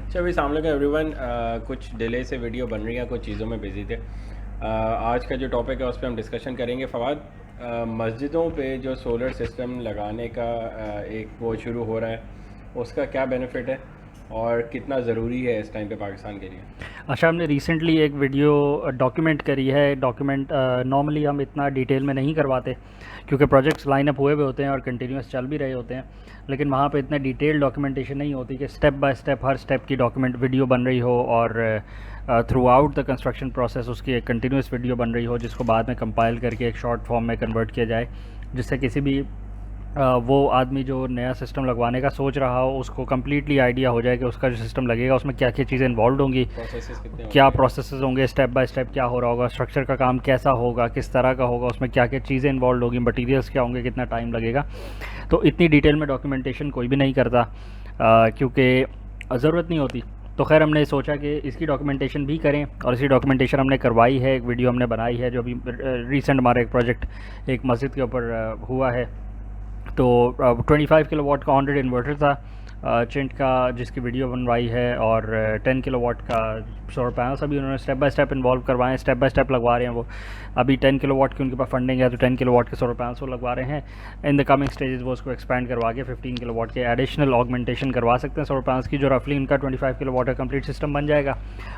चलिए सामने का एवरीवन, कुछ डिले से वीडियो बन रही है, कुछ चीज़ों में बिजी थे। आज का जो टॉपिक है उस पर हम डिस्कशन करेंगे। फवाद, मस्जिदों पे जो सोलर सिस्टम लगाने का एक वो शुरू हो रहा है, उसका क्या बेनिफिट है और कितना ज़रूरी है इस टाइम पे पाकिस्तान के लिए? अच्छा, हमने रिसेंटली एक वीडियो डॉक्यूमेंट करी है। डॉक्यूमेंट नॉर्मली हम इतना डिटेल में नहीं करवाते क्योंकि प्रोजेक्ट्स लाइन अप हुए हुए होते हैं और कंटिन्यूस चल भी रहे होते हैं, लेकिन वहाँ पे इतना डिटेल डॉक्यूमेंटेशन नहीं होती कि step by step her step की डॉक्यूमेंट वीडियो बन रही हो और through out the construction process उसकी एक कंटिन्यूस वीडियो बन रही हो जिसको बाद में कंपाइल करके एक शॉर्ट फॉर्म में कन्वर्ट किया जाए, जिससे किसी भी वो आदमी जो नया सिस्टम लगवाने का सोच रहा हो उसको कम्प्लीटली आइडिया हो जाए कि उसका जो सिस्टम लगेगा उसमें क्या क्या चीज़ें इन्वॉल्व होंगी, प्रोसेसेस कितने क्या होंगे? प्रोसेसेस होंगे, स्टेप बाय स्टेप क्या हो रहा होगा, स्ट्रक्चर का काम कैसा होगा, किस तरह का होगा, उसमें क्या क्या चीज़ें इन्वॉल्व होगी, मटेरियल्स क्या होंगे, कितना टाइम लगेगा। तो इतनी डिटेल में डॉक्यूमेंटेशन कोई भी नहीं करता क्योंकि ज़रूरत नहीं होती। तो खैर हमने सोचा कि इसकी डॉक्यूमेंटेशन भी करें और इसी डॉक्यूमेंटेशन हमने करवाई है, एक वीडियो हमने बनाई है जो अभी रिसेंट हमारा एक प्रोजेक्ट एक मस्जिद के ऊपर हुआ है। तो 25 किलोवाट का 100 इन्वर्टर था चिंट का जिसकी वीडियो बनवाई है, और 10 किलोवाट का सोलर पैनल्स अभी उन्होंने स्टेप बाय स्टेप इन्वॉल्व करवाए हैं, स्टेप बाय स्टेप लगवा रहे हैं वो। अभी 10 किलोवाट की उनके पास फंडिंग है तो 10 किलोवाट के सोलर पैनल्स वो लगवा रहे हैं। इन द कमिंग स्टेजेस वो उसको एक्सपैंड करवा के 15 किलोवाट के एडिशनल ऑगमेंटेशन करवा सकते हैं सोलर पैनल्स की, जो रफली उनका 25 किलोवाट का कंप्लीट सिस्टम बन जाएगा।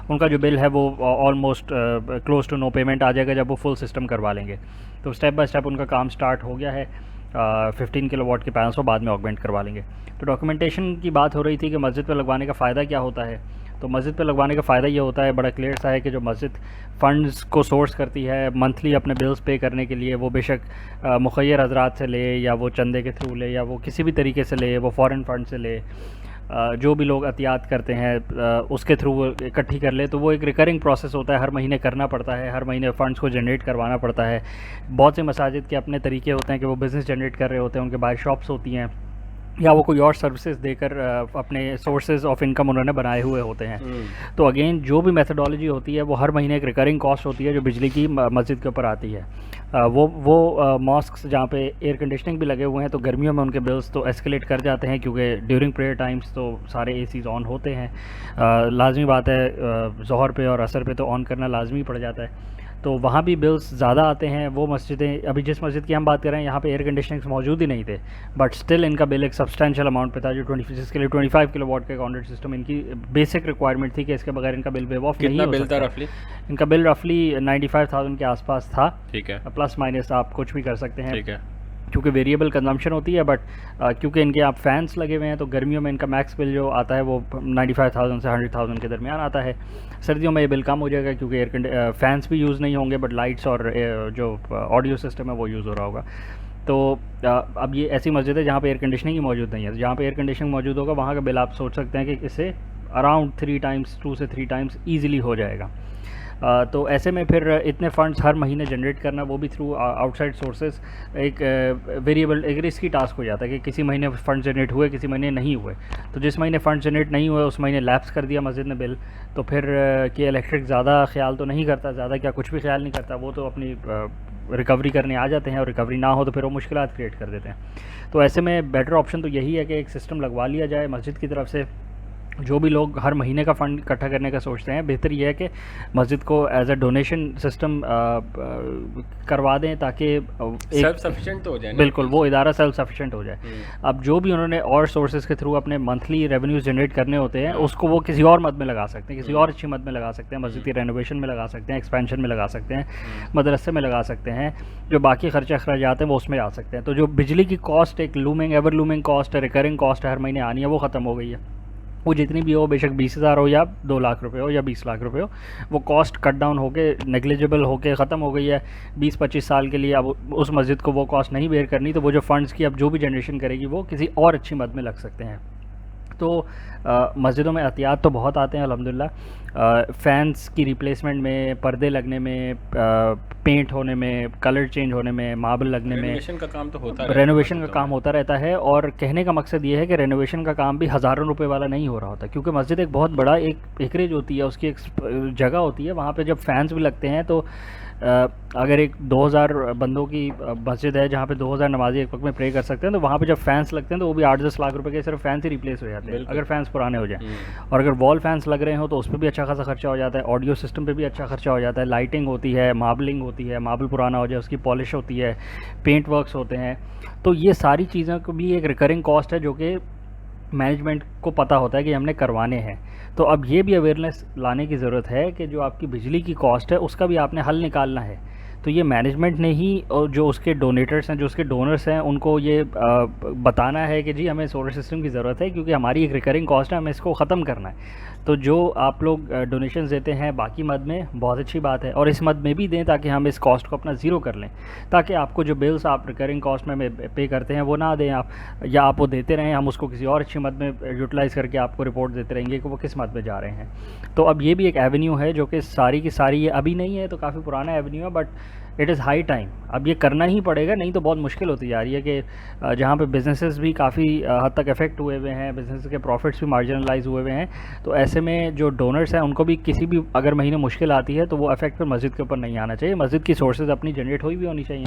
उनका जो बिल है वो almost close to no payment आ जाएगा जब वो फुल सिस्टम करवा लेंगे। तो स्टेप बाय स्टेप उनका काम स्टार्ट हो गया है। 15 किलोवाट के पैनल्स को बाद में ऑगमेंट करवा लेंगे। तो डॉक्यूमेंटेशन की बात हो रही थी कि मस्जिद पे लगवाने का फ़ायदा क्या होता है। तो मस्जिद पे लगवाने का फ़ायदा ये होता है, बड़ा क्लियर सा है कि जो मस्जिद फ़ंड्स को सोर्स करती है मंथली अपने बिल्स पे करने के लिए, वो बेशक मुखय्यर हजरात से ले या वो चंदे के थ्रू ले या वो किसी भी तरीके से ले, वो फ़ॉरेन फ़ंड से ले, जो भी लोग एहतियात करते हैं उसके थ्रू वो इकट्ठी कर ले, तो वो एक रिकरिंग प्रोसेस होता है, हर महीने करना पड़ता है, हर महीने फ़ंड्स को जनरेट करवाना पड़ता है। बहुत से मसाजिद के अपने तरीके होते हैं कि वो बिज़नेस जनरेट कर रहे होते हैं, उनके बाहर शॉप्स होती हैं या वो कोई और सर्विसेज देकर अपने सोर्सेज ऑफ इनकम उन्होंने बनाए हुए होते हैं। तो अगेन जो भी मेथडोलॉजी होती है वो हर महीने एक रिकरिंग कॉस्ट होती है जो बिजली की मस्जिद के ऊपर आती है। वो मॉस्क्स जहाँ पे एयर कंडीशनिंग भी लगे हुए हैं तो गर्मियों में उनके बिल्स तो एस्केलेट कर जाते हैं क्योंकि ड्यूरिंग प्रेयर टाइम्स तो सारे एसीज़ ऑन होते हैं। लाजमी बात है, ज़ोहर पे और असर पे तो ऑन करना लाजमी पड़ जाता है, तो वहाँ भी बिल्स ज़्यादा आते हैं। वो मस्जिदें, अभी जिस मस्जिद की हम बात कर रहे हैं यहाँ पे एयर कंडीशनिंग मौजूद ही नहीं थे, बट स्टिल इनका बिल एक सब्सटेंशियल अमाउंट पे था, जो 20 जिसके लिए 25 किलोवाट का कॉन्ट्रेक्ट सिस्टम इनकी बेसिक रिक्वायरमेंट थी कि इसके बगैर इनका बिल वेव ऑफ नहीं कितना हो बिल था सकता। रफली? इनका बिल रफली 95,000 के आसपास था। ठीक है। प्लस माइनस आप कुछ भी कर सकते हैं ठीक है। क्योंकि वेरिएबल कंजम्पशन होती है, बट क्योंकि इनके आप फैंस लगे हुए हैं तो गर्मियों में इनका मैक्स बिल जो आता है वो 95,000 से 100,000 के दरमियान आता है। सर्दियों में ये बिल कम हो जाएगा क्योंकि फैंस भी यूज़ नहीं होंगे, बट लाइट्स और जो ऑडियो सिस्टम है वो यूज़ हो रहा होगा। तो अब ये ऐसी मस्जिद है जहाँ पे एयर कंडीशनिंग ही मौजूद नहीं है, जहाँ पे एयर कंडीशनिंग मौजूद होगा वहाँ का बिल आप सोच सकते हैं कि इससे अराउंड 3 टाइम्स 2 से 3 टाइम्स ईजिली हो जाएगा। तो ऐसे में फिर इतने फ़ंड्स हर महीने जनरेट करना, वो भी थ्रू आउटसाइड सोर्सेज, एक वेरिएबल एक रिस्की टास्क हो जाता है कि किसी महीने फ़ंड जनरेट हुए, किसी महीने नहीं हुए। तो जिस महीने फ़ंड जनरेट नहीं हुए उस महीने लैप्स कर दिया मस्जिद ने बिल, तो फिर कि इलेक्ट्रिक ज़्यादा ख्याल तो नहीं करता, ज़्यादा क्या कुछ भी ख्याल नहीं करता, वो तो अपनी रिकवरी करने आ जाते हैं, और रिकवरी ना हो तो फिर वो मुश्किलात क्रिएट कर देते हैं। तो ऐसे में बेटर ऑप्शन तो यही है कि एक सिस्टम लगवा लिया जाए मस्जिद की तरफ से। जो भी लोग हर महीने का फ़ंड इकट्ठा करने का सोचते हैं, बेहतर ये है कि मस्जिद को एज अ डोनेशन सिस्टम करवा दें ताकि सेल्फ एक सफिशिएंट तो हो जाए ना बिल्कुल एटलीस्ट। वो इदारा सेल्फ सफिशेंट हो जाए। अब जो भी उन्होंने और सोर्सेज के थ्रू अपने मंथली रेवेन्यूज जनरेट करने होते हैं उसको वो किसी और मद में लगा सकते हैं, किसी और अच्छी मद में लगा सकते हैं, मस्जिद की रेनोवेशन में लगा सकते हैं, एक्सपेंशन में लगा सकते हैं, मदरसे में लगा सकते हैं, जो बाकी खर्चे अखराजात हैं वो उसमें आ सकते हैं। तो जो बिजली की कॉस्ट एक लूमिंग एवर लूमिंग कॉस्ट है, रिकरिंग कॉस्ट है, हर महीने आनी है, वो ख़त्म हो गई है। वो जितनी भी हो, बेशक 20,000 हो या 2 लाख रुपए हो या 20 लाख रुपए हो, वो कॉस्ट कट डाउन होके नेग्लिजिबल होके ख़त्म हो गई है। 20-25 साल के लिए अब उस मस्जिद को वो कॉस्ट नहीं बेयर करनी, तो वो जो फ़ंड्स की अब जो भी जनरेशन करेगी वो किसी और अच्छी मद में लग सकते हैं। तो मस्जिदों में एहतियात तो बहुत आते हैं अल्हम्दुलिल्लाह। फ़ैन्स की रिप्लेसमेंट में, पर्दे लगने में, पेंट होने में, कलर चेंज होने में, मार्बल लगने में, रेनोवेशन का काम तो होता रहता है रेनोवेशन का मस्जिदों काम में। होता रहता है। और कहने का मकसद ये है कि रेनोवेशन का काम भी हज़ारों रुपए वाला नहीं हो रहा होता, क्योंकि मस्जिद एक बहुत बड़ा एक एकरेज होती है, उसकी एक जगह होती है, वहाँ पे जब फैंस भी लगते हैं तो अगर एक 2000 बंदों की मस्जिद है जहाँ पे 2000 नमाजी एक वक्त में प्रे कर सकते हैं, तो वहाँ पे जब फैंस लगते हैं तो वो भी 8-10 लाख रुपए के सिर्फ फैंस ही रिप्लेस हो जाते हैं। जाते हैं बिल्कुल। अगर फैंस पुराने हो जाएं। और अगर वॉल फैंस लग रहे हो तो उस पर भी अच्छा खासा खर्चा हो जाता है, ऑडियो सिस्टम पे भी अच्छा खर्चा हो जाता है, लाइटिंग होती है, मार्बलिंग होती है, मार्बल पुराना हो जाए उसकी पॉलिश होती है, पेंट वर्क्स होते हैं। तो ये सारी चीज़ों को भी एक रिकरिंग कॉस्ट है जो कि मैनेजमेंट को पता होता है कि हमने करवाने हैं। तो अब ये भी अवेयरनेस लाने की ज़रूरत है कि जो आपकी बिजली की कॉस्ट है उसका भी आपने हल निकालना है। तो ये मैनेजमेंट ने ही और जो उसके डोनेटर्स हैं, जो उसके डोनर्स हैं, उनको ये बताना है कि जी हमें सोलर सिस्टम की ज़रूरत है क्योंकि हमारी एक रिकरिंग कॉस्ट है, हमें इसको ख़त्म करना है। तो जो आप लोग डोनेशंस देते हैं बाकी मद में, बहुत अच्छी बात है, और इस मद में भी दें ताकि हम इस कॉस्ट को अपना ज़ीरो कर लें, ताकि आपको जो बिल्स आप रिकरिंग कॉस्ट में पे करते हैं वो ना दें आप, या आप वो देते रहें, हम उसको किसी और अच्छी मद में यूटिलाइज़ करके आपको रिपोर्ट देते रहेंगे कि वो किस मद में जा रहे हैं। तो अब ये भी एक एवेन्यू है जो कि सारी की सारी, ये अभी नहीं है तो काफ़ी पुराना एवेन्यू है, but it is high time अब ये करना ही पड़ेगा, नहीं तो बहुत मुश्किल होती जा रही है कि जहाँ पे बिजनेसेस भी काफ़ी हद तक इफ़ेक्ट हुए हुए हैं, बिजनेस के प्रॉफिट्स भी मार्जिनलाइज हुए हुए हैं। तो ऐसे में जो डोनर्स हैं उनको भी किसी भी अगर महीने मुश्किल आती है तो वो इफेक्ट फिर मस्जिद के ऊपर नहीं आना चाहिए। मस्जिद की सोर्सेज अपनी जनरेट हुई भी होनी चाहिए,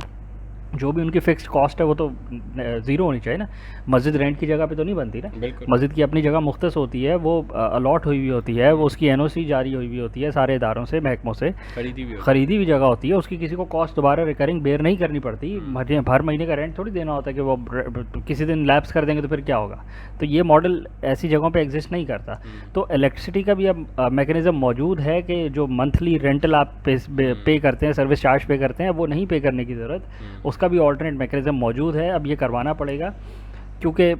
जो भी उनकी फिक्स्ड कॉस्ट है वो तो ज़ीरो होनी चाहिए ना। मस्जिद रेंट की जगह पे तो नहीं बनती ना, मस्जिद की अपनी जगह मुख्तस होती है, वो अलॉट हुई हुई होती है, वो उसकी एनओसी जारी हुई हुई होती है सारे इदारों से, महकमों से खरीदी हुई जगह होती है, उसकी किसी को कॉस्ट दोबारा रिकरिंग बेयर नहीं करनी पड़ती। हर महीने का रेंट थोड़ी देना होता है कि वो किसी दिन लैप्स कर देंगे तो फिर क्या होगा। तो ये मॉडल ऐसी जगहों पर एग्जिस्ट नहीं करता। तो इलेक्ट्रिसिटी का भी अब मैकेनिज़्म मौजूद है कि जो मंथली रेंटल आप पे करते हैं, सर्विस चार्ज पे करते हैं, वो नहीं पे करने की ज़रूरत, उसका भी ऑल्टरनेट मैकेनिज्म मौजूद है। अब ये करवाना पड़ेगा क्योंकि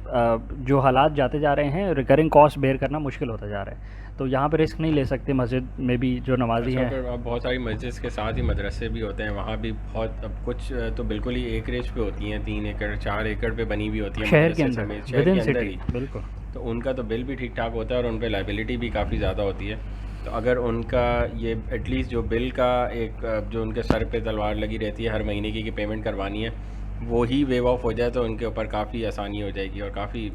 जो हालात जाते जा रहे हैं, रिकरिंग कॉस्ट बेयर करना मुश्किल होता जा रहा है। तो यहाँ पे रिस्क नहीं ले सकते मस्जिद में भी जो नमाजी हैं। अब बहुत सारी मस्जिद के साथ ही मदरसे भी होते हैं, वहाँ भी बहुत, अब कुछ तो बिल्कुल ही एकरेज पे होती हैं, 3 एकड़ 4 एकड़ पे बनी हुई होती है शहर के अंदर, ही बिल्कुल। तो उनका तो बिल भी ठीक ठाक होता है और उन पर लाइबिलिटी भी काफ़ी ज़्यादा होती है। तो अगर उनका ये एटलीस्ट जो बिल का एक जो उनके सर पे तलवार लगी रहती है हर महीने की पेमेंट करवानी है, वो ही वेव ऑफ हो जाए तो उनके ऊपर काफ़ी आसानी हो जाएगी और काफ़ी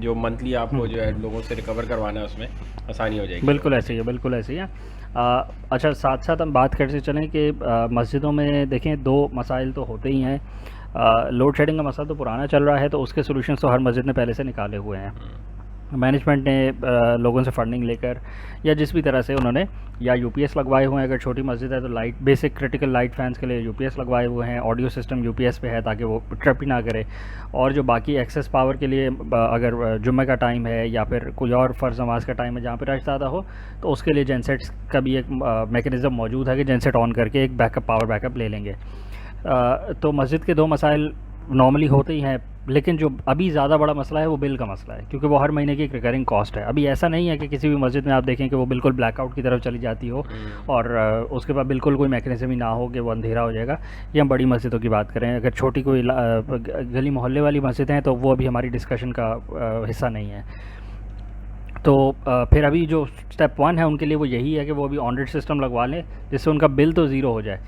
जो मंथली आपको जो है लोगों से रिकवर करवाना है उसमें आसानी हो जाएगी। बिल्कुल ऐसे ही है, बिल्कुल ऐसे ही है। अच्छा, साथ साथ हम बात करते चलें कि मस्जिदों में देखें 2 मसाइल तो होते ही हैं। लोड शेडिंग का मसला तो पुराना चल रहा है, तो उसके सोल्यूशंस तो हर मस्जिद ने पहले से निकाले हुए हैं। मैनेजमेंट ने लोगों से फंडिंग लेकर या जिस भी तरह से उन्होंने या यूपीएस लगवाए हुए हैं, अगर छोटी मस्जिद है तो light, basic critical light fans के लिए यूपीएस लगवाए हुए हैं, ऑडियो सिस्टम यूपीएस पे है ताकि वो ट्रिप ही ना करे। और जो बाकी एक्सेस पावर के लिए अगर जुम्मे का टाइम है या फिर कोई और फ़र्ज़ नमाज का टाइम है जहाँ पर रश ज़्यादा हो, तो उसके लिए जेनसेट्स का भी एक मैकेनिज़्म मौजूद है कि जेनसेट ऑन करके एक बैकअप, पावर बैकअप ले लेंगे। तो मस्जिद के 2 मसाइल नॉर्मली होते ही हैं, लेकिन जो अभी ज़्यादा बड़ा मसला है वो बिल का मसला है, क्योंकि वो हर महीने की एक रिकरिंग कॉस्ट है। अभी ऐसा नहीं है कि किसी भी मस्जिद में आप देखें कि वो बिल्कुल ब्लैकआउट की तरफ चली जाती हो और उसके बाद बिल्कुल कोई मैकेनिज्म ही ना हो कि वो अंधेरा हो जाएगा। ये हम बड़ी मस्जिदों की बात करें, अगर छोटी कोई गली मोहल्ले वाली मस्जिद हैं तो वो अभी हमारी डिस्कशन का हिस्सा नहीं है। तो फिर अभी जो स्टेप 1 है उनके लिए वो यही है कि वो अभी ऑन रेट सिस्टम लगवा लें जिससे उनका बिल तो ज़ीरो हो जाए।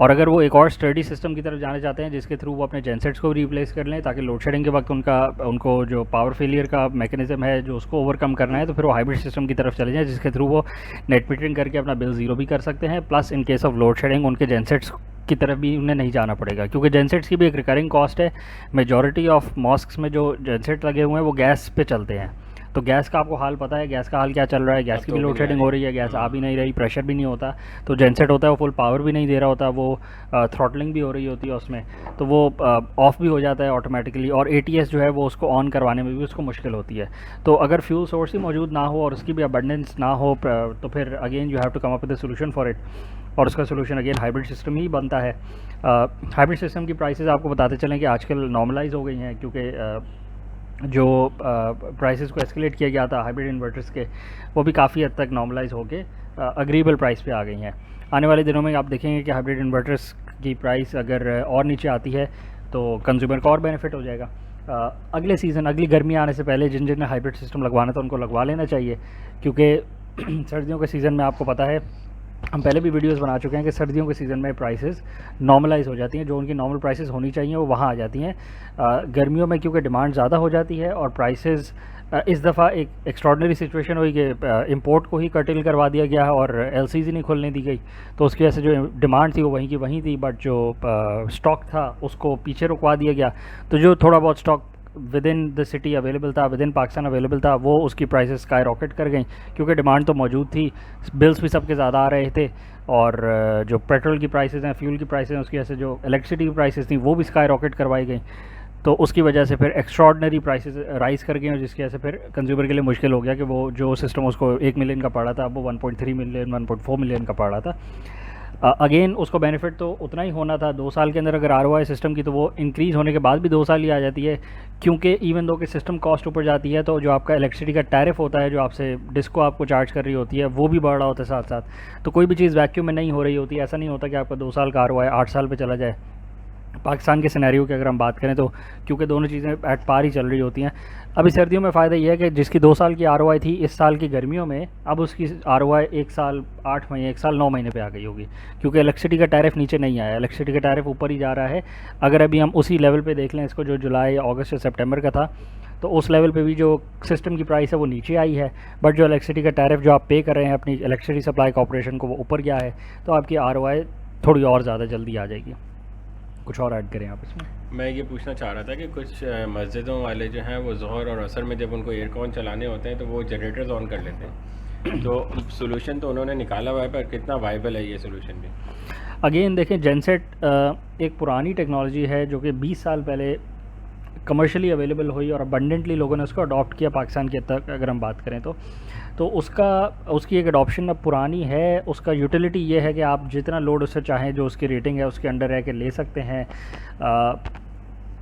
और अगर वो एक और स्टडी सिस्टम की तरफ जाना चाहते हैं जिसके थ्रू वो अपने जेनसेट्स को रिप्लेस कर लें ताकि लोड शेडिंग के वक्त उनको जो पावर फेलियर का मैकेनिज्म है जो उसको ओवरकम करना है, तो फिर वो हाइब्रिड सिस्टम की तरफ चले जाएं जिसके थ्रू वो नेट मीटरिंग करके अपना बिल ज़ीरो भी कर सकते हैं, plus in case of load shedding उनके जेनसेट्स की तरफ भी उन्हें नहीं जाना पड़ेगा, क्योंकि जेनसेट्स की भी एक रिकरिंग कॉस्ट है। मेजॉरिटी ऑफ मॉस्क्स में जो जेनसेट लगे हुए हैं वो गैस पे चलते हैं, तो गैस का आपको हाल पता है, गैस का हाल क्या चल रहा है, गैस की भी लोड शेडिंग हो रही है, गैस आ भी नहीं रही, प्रेशर भी नहीं होता, तो जेनसेट होता है वो फुल पावर भी नहीं दे रहा होता, वो थ्रॉटलिंग भी हो रही होती है उसमें, तो वो ऑफ भी हो जाता है ऑटोमेटिकली, और एटीएस जो है वो उसको ऑन करवाने में भी उसको मुश्किल होती है। तो अगर फ्यूल सोर्स ही मौजूद ना हो और उसकी भी अबंडेंस ना हो तो फिर again you have to come up with a solution for it, और उसका सोल्यूशन अगेन हाइब्रिड सिस्टम ही बनता है। हाइब्रिड सिस्टम की प्राइसेस आपको बताते चलें कि आजकल नॉर्मलाइज हो गई हैं, क्योंकि जो प्राइसेस को एस्केलेट किया गया था हाइब्रिड इन्वर्टर्स के, वो भी काफ़ी हद तक नॉर्मलाइज होके अग्रीबल प्राइस पे आ गई हैं। आने वाले दिनों में आप देखेंगे कि हाइब्रिड इन्वर्टर्स की प्राइस अगर और नीचे आती है तो कंज्यूमर को और बेनिफिट हो जाएगा। अगले सीज़न, अगली गर्मी आने से पहले जिन ने हाइब्रिड सिस्टम लगवाना था उनको लगवा लेना चाहिए, क्योंकि सर्दियों के सीज़न में आपको पता है, हम पहले भी वीडियोस बना चुके हैं कि सर्दियों के सीज़न में प्राइसेस नॉर्मलाइज हो जाती हैं, जो उनकी नॉर्मल प्राइसेस होनी चाहिए वो वहाँ आ जाती हैं। गर्मियों में क्योंकि डिमांड ज़्यादा हो जाती है और प्राइसेस इस दफ़ा एक एक्स्ट्रॉर्डनरी सिचुएशन हुई कि इंपोर्ट को ही कर्टेल करवा दिया गया और एलसीज ही नहीं खोलने दी गई, तो उसकी वजह से जो डिमांड थी वो वहीं की वहीं थी, बट जो स्टॉक था उसको पीछे रुकवा दिया गया। तो जो थोड़ा बहुत stock with in the city available था, विद इन पाकिस्तान अवेलेबल था, वो उसकी प्राइसेस स्काई रॉकेट कर गई क्योंकि डिमांड तो मौजूद थी, बिल्स भी सबके ज़्यादा आ रहे थे, और जो पेट्रोल की प्राइसेस हैं, फ्यूल की प्राइसेस हैं, उसकी वजह से जो इलेक्ट्रिसिटी की प्राइसेस थी वो भी स्काई रॉकेट करवाई गई। तो उसकी वजह से फिर एक्स्ट्रॉर्डनरी प्राइसेस राइज़ कर गए, और जिसकी वजह से फिर कंज्यूमर के लिए मुश्किल हो गया कि वो जो सिस्टम उसको 1 मिलियन का पड़ा था, अब वो 1.3 मिलियन 1.4 मिलियन का पड़ा था। अगेन उसको बेनिफिट तो उतना ही होना था 2 साल के अंदर अगर ROI सिस्टम की, तो वो इंक्रीज़ होने के बाद भी 2 साल ही आ जाती है, क्योंकि इवन दो कि सिस्टम कॉस्ट ऊपर जाती है तो जो आपका इलेक्ट्रिसिटी का टैरिफ होता है, जो आपसे डिस्को आपको चार्ज कर रही होती है, वो भी बढ़ रहा होता है साथ साथ। तो कोई भी चीज़ वैक्यूम में नहीं हो रही होती, ऐसा नहीं होता कि आपका 2 साल का ROI 8 साल पे चला जाए। पाकिस्तान के सिनेरियो की अगर हम बात करें तो क्योंकि दोनों चीज़ें एट पार ही चल रही होती हैं। अभी सर्दियों में फ़ायदा ये है कि जिसकी 2 साल की ROI थी इस साल की गर्मियों में, अब उसकी ROI 1 साल 8 महीने 1 साल 9 महीने पे आ गई होगी, क्योंकि इलेक्ट्रिसिटी का टैरिफ नीचे नहीं आया, इलेक्ट्रिसिटी का टैरिफ ऊपर ही जा रहा है। अगर अभी हम उसी लेवल पे देख लें इसको, जो जुलाई अगस्त या सितंबर का था, तो उस लेवल पे भी जो सिस्टम की प्राइस है वो नीचे आई है, बट जो इलेक्ट्रिसिटी का टैरिफ जो आप पे कर रहे हैं अपनी इलेक्ट्रिसिटी सप्लाई कॉर्पोरेशन को, वो ऊपर गया है। तो आपकी ROI थोड़ी और ज़्यादा जल्दी आ जाएगी। कुछ और ऐड करें आप इसमें? मैं ये पूछना चाह रहा था कि कुछ मस्जिदों वाले जो हैं वो ज़ोहर और असर में जब उनको एयर कॉन चलाने होते हैं तो वो जनरेटर्स ऑन कर लेते हैं, तो सोल्यूशन तो उन्होंने निकाला हुआ है, पर कितना वाइबल है ये सोल्यूशन भी? अगेन देखें, जेनसेट एक पुरानी टेक्नोलॉजी है जो कि 20 साल पहले कमर्शियली अवेलेबल हुई और अबंडेंटली लोगों ने उसको अडॉप्ट किया पाकिस्तान के तक अगर हम बात करें तो उसकी एक अडॉप्शन अब पुरानी है। उसका यूटिलिटी ये है कि आप जितना लोड उससे चाहें, जो उसकी रेटिंग है उसके अंडर रह के ले सकते हैं।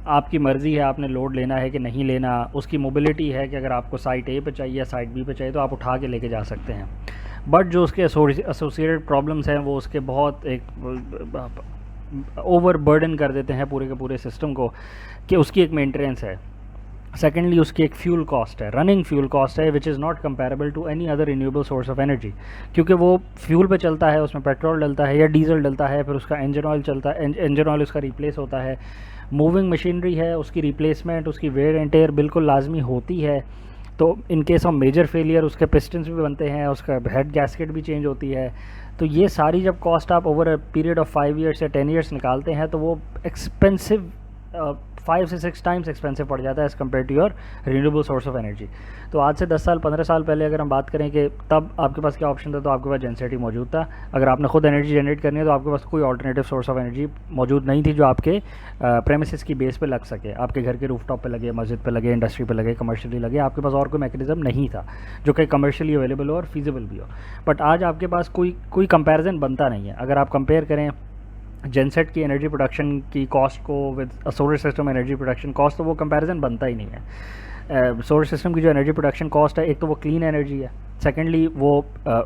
आपकी मर्ज़ी है आपने लोड लेना है कि नहीं लेना। उसकी मोबिलिटी है कि अगर आपको साइट A पे चाहिए या साइट B पे चाहिए तो आप उठा के लेके जा सकते हैं। बट जो उसके एसोसिएटेड प्रॉब्लम्स हैं वो उसके बहुत एक ओवर बर्डन कर देते हैं पूरे के पूरे सिस्टम को, कि उसकी एक मेंटेनेंस है। सेकेंडली उसकी एक फ्यूल कॉस्ट है, रनिंग फ्यूल कॉस्ट है, which is not comparable to any other renewable source of energy, क्योंकि वो फ्यूल पे चलता है, उसमें पेट्रोल डलता है या डीजल डलता है, फिर उसका इंजन ऑयल चलता है, इंजन ऑयल उसका रिप्लेस होता है। मूविंग मशीनरी है, उसकी रिप्लेसमेंट, उसकी वेयर एंड टेयर बिल्कुल लाजमी होती है। तो in case of major failure उसके पिस्टन्स भी बनते हैं, उसका हेड गैस्केट भी चेंज होती है। तो ये सारी जब कॉस्ट आप over a period of 5 years या 10 ईयर्स निकालते हैं तो वो एक्सपेंसिव 5 से 6 टाइम्स एक्सपेंसिव पड़ जाता है as compare to your renewable source of energy. तो आज से 10 साल 15 साल पहले अगर हम बात करें कि तब आपके पास क्या ऑप्शन था, तो आपके पास जेनसेट ही मौजूद था। अगर आपने खुद एनर्जी जनरेट करनी है तो आपके पास कोई ऑल्टरनेटिव सोर्स ऑफ एनर्जी मौजूद नहीं थी जो आपके प्रेमिसेस की बेस पे लग सके, आपके घर के रूफटॉप पे लगे, मस्जिद पे लगे, इंडस्ट्री पे लगे, कमर्शियली लगे। आपके पास और कोई मैकेनिज्म नहीं था जो कि कमर्शियली अवेलेबल हो और फीजिबल भी हो। बट आज आपके पास कोई कंपेरिजन बनता नहीं है। अगर आप कंपेयर करें जेनसेट की एनर्जी प्रोडक्शन की कॉस्ट को with solar system energy production cost, तो वो कंपैरिजन बनता ही नहीं है। सोलर सिस्टम की जो एनर्जी प्रोडक्शन कॉस्ट है, एक तो वो क्लीन एनर्जी है, सेकेंडली वो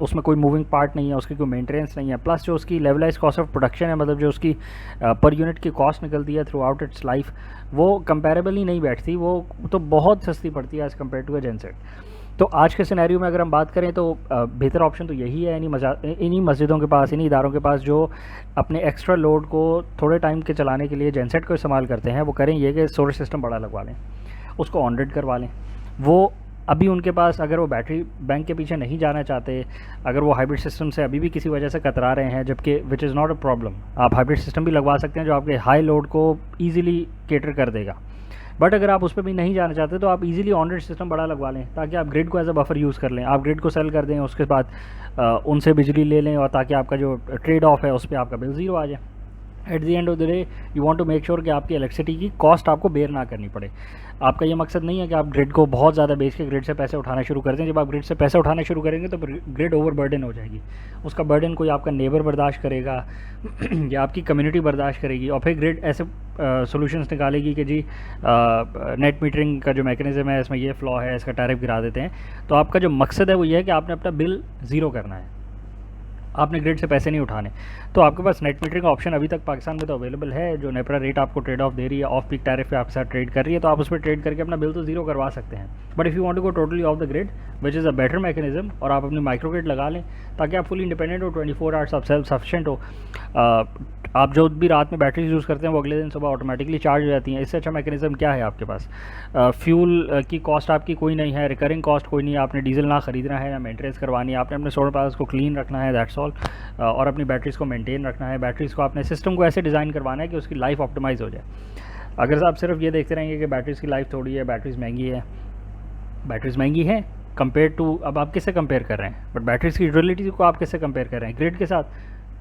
उसमें कोई मूविंग पार्ट नहीं है, उसकी कोई मेंटेनेंस नहीं है, प्लस जो उसकी लेवलाइज कॉस्ट ऑफ प्रोडक्शन है, मतलब जो उसकी पर यूनिट की कॉस्ट निकलती है थ्रू आउट इट्स लाइफ, वो कंपेरेबल ही नहीं बैठती, वो तो बहुत सस्ती पड़ती है as compare to a genset. तो आज के सिनेरियो में अगर हम बात करें तो बेहतर ऑप्शन तो यही है इन्हीं मस्जिदों के पास, इन्हीं इदारों के पास जो अपने एक्स्ट्रा लोड को थोड़े टाइम के चलाने के लिए जेनसेट को इस्तेमाल करते हैं, वो करें ये कि सोलर सिस्टम बड़ा लगवा लें, उसको ऑन ग्रिड करवा लें। वो अभी उनके पास, अगर वो बैटरी बैंक के पीछे नहीं जाना चाहते, अगर वो हाइब्रिड सिस्टम से अभी भी किसी वजह से कतरा रहे हैं, जबकि विच इज़ नॉट अ प्रॉब्लम, आप हाइब्रिड सिस्टम भी लगवा सकते हैं जो आपके हाई लोड को ईजिली केटर कर देगा। बट अगर आप उस पर भी नहीं जाना चाहते तो आप इजीली ऑन ग्रिड सिस्टम बड़ा लगवा लें, ताकि आप ग्रिड को एज अ बफर यूज़ कर लें। आप ग्रिड को सेल कर दें, उसके बाद उनसे बिजली ले लें, और ताकि आपका जो ट्रेड ऑफ है उस पर आपका बिल ज़ीरो आ जाए। At the end of the day you want to make sure कि आपकी इलेक्ट्रिसिटी की कॉस्ट आपको बेयर ना करनी पड़े। आपका ये मकसद नहीं है कि आप ग्रिड को बहुत ज़्यादा बेच के ग्रिड से पैसे उठाना शुरू कर दें। जब आप ग्रिड से पैसे उठाना शुरू करेंगे तो ग्रिड ओवर बर्डन हो जाएगी। उसका बर्डन कोई आपका नेबर बर्दाश्त करेगा या आपकी कम्युनिटी बर्दाश्त करेगी, और फिर ग्रिड ऐसे सॉल्यूशंस निकालेगी कि जी नेट मीटरिंग का जो मैकेनिज्म है इसमें ये फ्लॉ है, इसका टैरिफ गिरा देते हैं। तो आपका जो मकसद है वो ये है कि आपने अपना बिल ज़ीरो करना है, आपने ग्रिड से पैसे नहीं उठाने। तो आपके पास नेट मीटरिंग ऑप्शन अभी तक पाकिस्तान में तो अवेलेबल है, जो नेपरा रेट आपको ट्रेड ऑफ दे रही है, ऑफ पीक टैरिफ पे आपके साथ ट्रेड कर रही है, तो आप उस पर ट्रेड करके अपना बिल तो ज़ीरो करवा सकते हैं। But if you want to go totally off the grid which is a better mechanism, और आप अपनी माइक्रो ग्रिड लगा लें ताकि आप फुली इंडिपेंडेंट हो, 24 आवर्स आप सेल्फ सफिशेंट हो। आप जो भी रात में बैटरीज यूज़ करते हैं वो अगले दिन सुबह ऑटोमेटिकली चार्ज हो जाती हैं। इससे अच्छा मैकेनिज्म क्या है आपके पास? फ्यूल की कॉस्ट आपकी कोई नहीं है, रिकरिंग कॉस्ट कोई नहीं है, आपने डीजल ना ख़रीदना है, ना मेंटेनेंस करवानी है, आपने अपने सोलर पैनल्स को क्लीन रखना है, दैट्स ऑल, और अपनी बैटरीज़ को मेंटेन रखना है। बैटरीज़ को आपने सिस्टम को ऐसे डिज़ाइन करवाना है कि उसकी लाइफ ऑप्टिमाइज़ हो जाए। अगर आप सिर्फ ये देखते रहेंगे कि बैटरीज़ की लाइफ थोड़ी है, बैटरीज़ महंगी है कंपेयर टू, अब आप किससे कंपेयर कर रहे हैं, बट बैटरीज़ की यूटिलिटी को आप किससे कंपेयर कर रहे हैं, ग्रिड के साथ।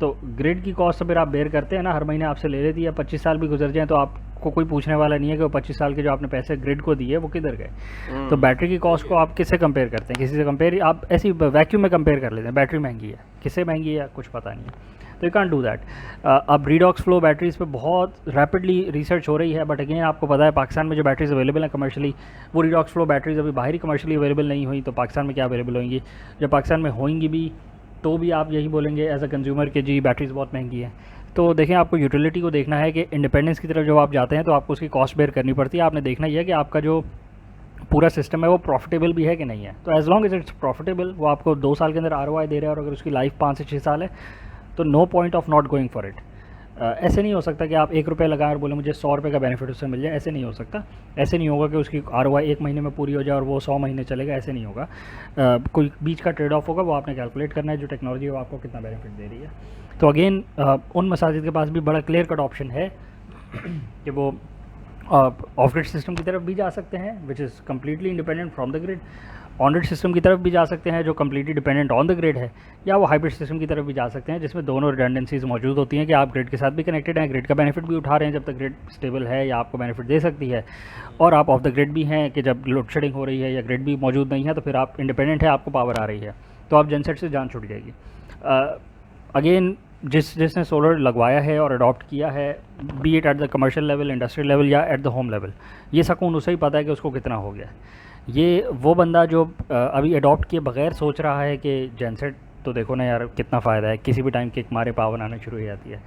तो ग्रिड की कॉस्ट तो फिर आप बेयर करते हैं ना, हर महीने आपसे ले लेती है, 25 साल भी गुजर जाएँ तो आपको कोई पूछने वाला नहीं है कि वो 25 साल के जो आपने पैसे ग्रिड को दिए वो किधर गए। तो बैटरी की कॉस्ट को आप किससे कंपेयर करते हैं, किसी से कंपेयर, आप ऐसी वैक्यूम में कंपेयर कर लेते हैं, बैटरी महंगी है, किससे महंगी है कुछ पता नहीं है। तो यू कैन डू दैट। अब रिडॉक्स फ्लो बैटरीज़ पे बहुत रैपिडली रिसर्च हो रही है, बट अगेन आपको पता है पाकिस्तान में जो बैटरीज अवेलेबल हैं कमर्शियली, वो रिडॉक्स फ्लो बैटरीज अभी बाहरी कमर्शियली अवेलेबल नहीं हुई, तो पाकिस्तान में क्या अवेलेबल होंगी। जब पाकिस्तान में होंगी भी तो भी आप यही बोलेंगे एज अ कंज्यूमर कि जी बैटरीज बहुत महंगी है। तो देखें, आपको यूटिलिटी को देखना है कि इंडिपेंडेंस की तरफ जब आप जाते हैं तो आपको उसकी कॉस्ट बेयर करनी पड़ती है। आपने देखना ही है कि आपका जो पूरा सिस्टम है वो प्रॉफिटेबल भी है कि नहीं है। तो as long as it's profitable, वो आपको 2 साल के अंदर ROI दे रहा है और अगर उसकी लाइफ 5 से 6 साल है तो no point of not going for it. ऐसे नहीं हो सकता कि आप 1 रुपये लगाएं और बोले मुझे 100 रुपये का बेनिफिट उससे मिल जाए, ऐसे नहीं हो सकता। ऐसे नहीं होगा कि उसकी ROI 1 महीने में पूरी हो जाए और वो 100 महीने चलेगा, ऐसे नहीं होगा। कोई बीच का ट्रेड ऑफ होगा, वो आपने कैलकुलेट करना है जो टेक्नोलॉजी वो आपको कितना बेनिफिट दे रही है। तो अगेन उन मसाजिद के पास भी बड़ा क्लियर कट ऑप्शन है कि वो ऑफ ग्रिड सिस्टम की तरफ भी जा सकते हैं which is completely independent from the grid, on grid system की तरफ भी जा सकते हैं जो completely dependent on the grid है, या वो हाइब्रिड सिस्टम की तरफ भी जा सकते हैं जिसमें दोनों रिडंडेंसीज मौजूद होती हैं कि आप ग्रिड के साथ भी कनेक्टेड हैं, ग्रिड का बेनिफिट भी उठा रहे हैं जब तक ग्रिड स्टेबल है या आपको बेनिफिट दे सकती है, और आप ऑफ द ग्रिड भी हैं कि जब लोड शेडिंग हो रही है या ग्रिड भी मौजूद नहीं है तो फिर आप इंडिपेंडेंट है, आपको पावर आ रही है, तो आप जेनसेट से जान छूट जाएगी। अगेन जिसने सोलर लगवाया है और अडॉप्ट किया है, B it at the commercial level, industrial level या एट द होम लेवल, ये सुकून उसे ही पता है कि उसको कितना हो गया। ये वो बंदा जो अभी अडॉप्ट किए बगैर सोच रहा है कि जेनसेट तो देखो ना यार कितना फ़ायदा है, किसी भी टाइम किक मारे पावर आना शुरू हो जाती है,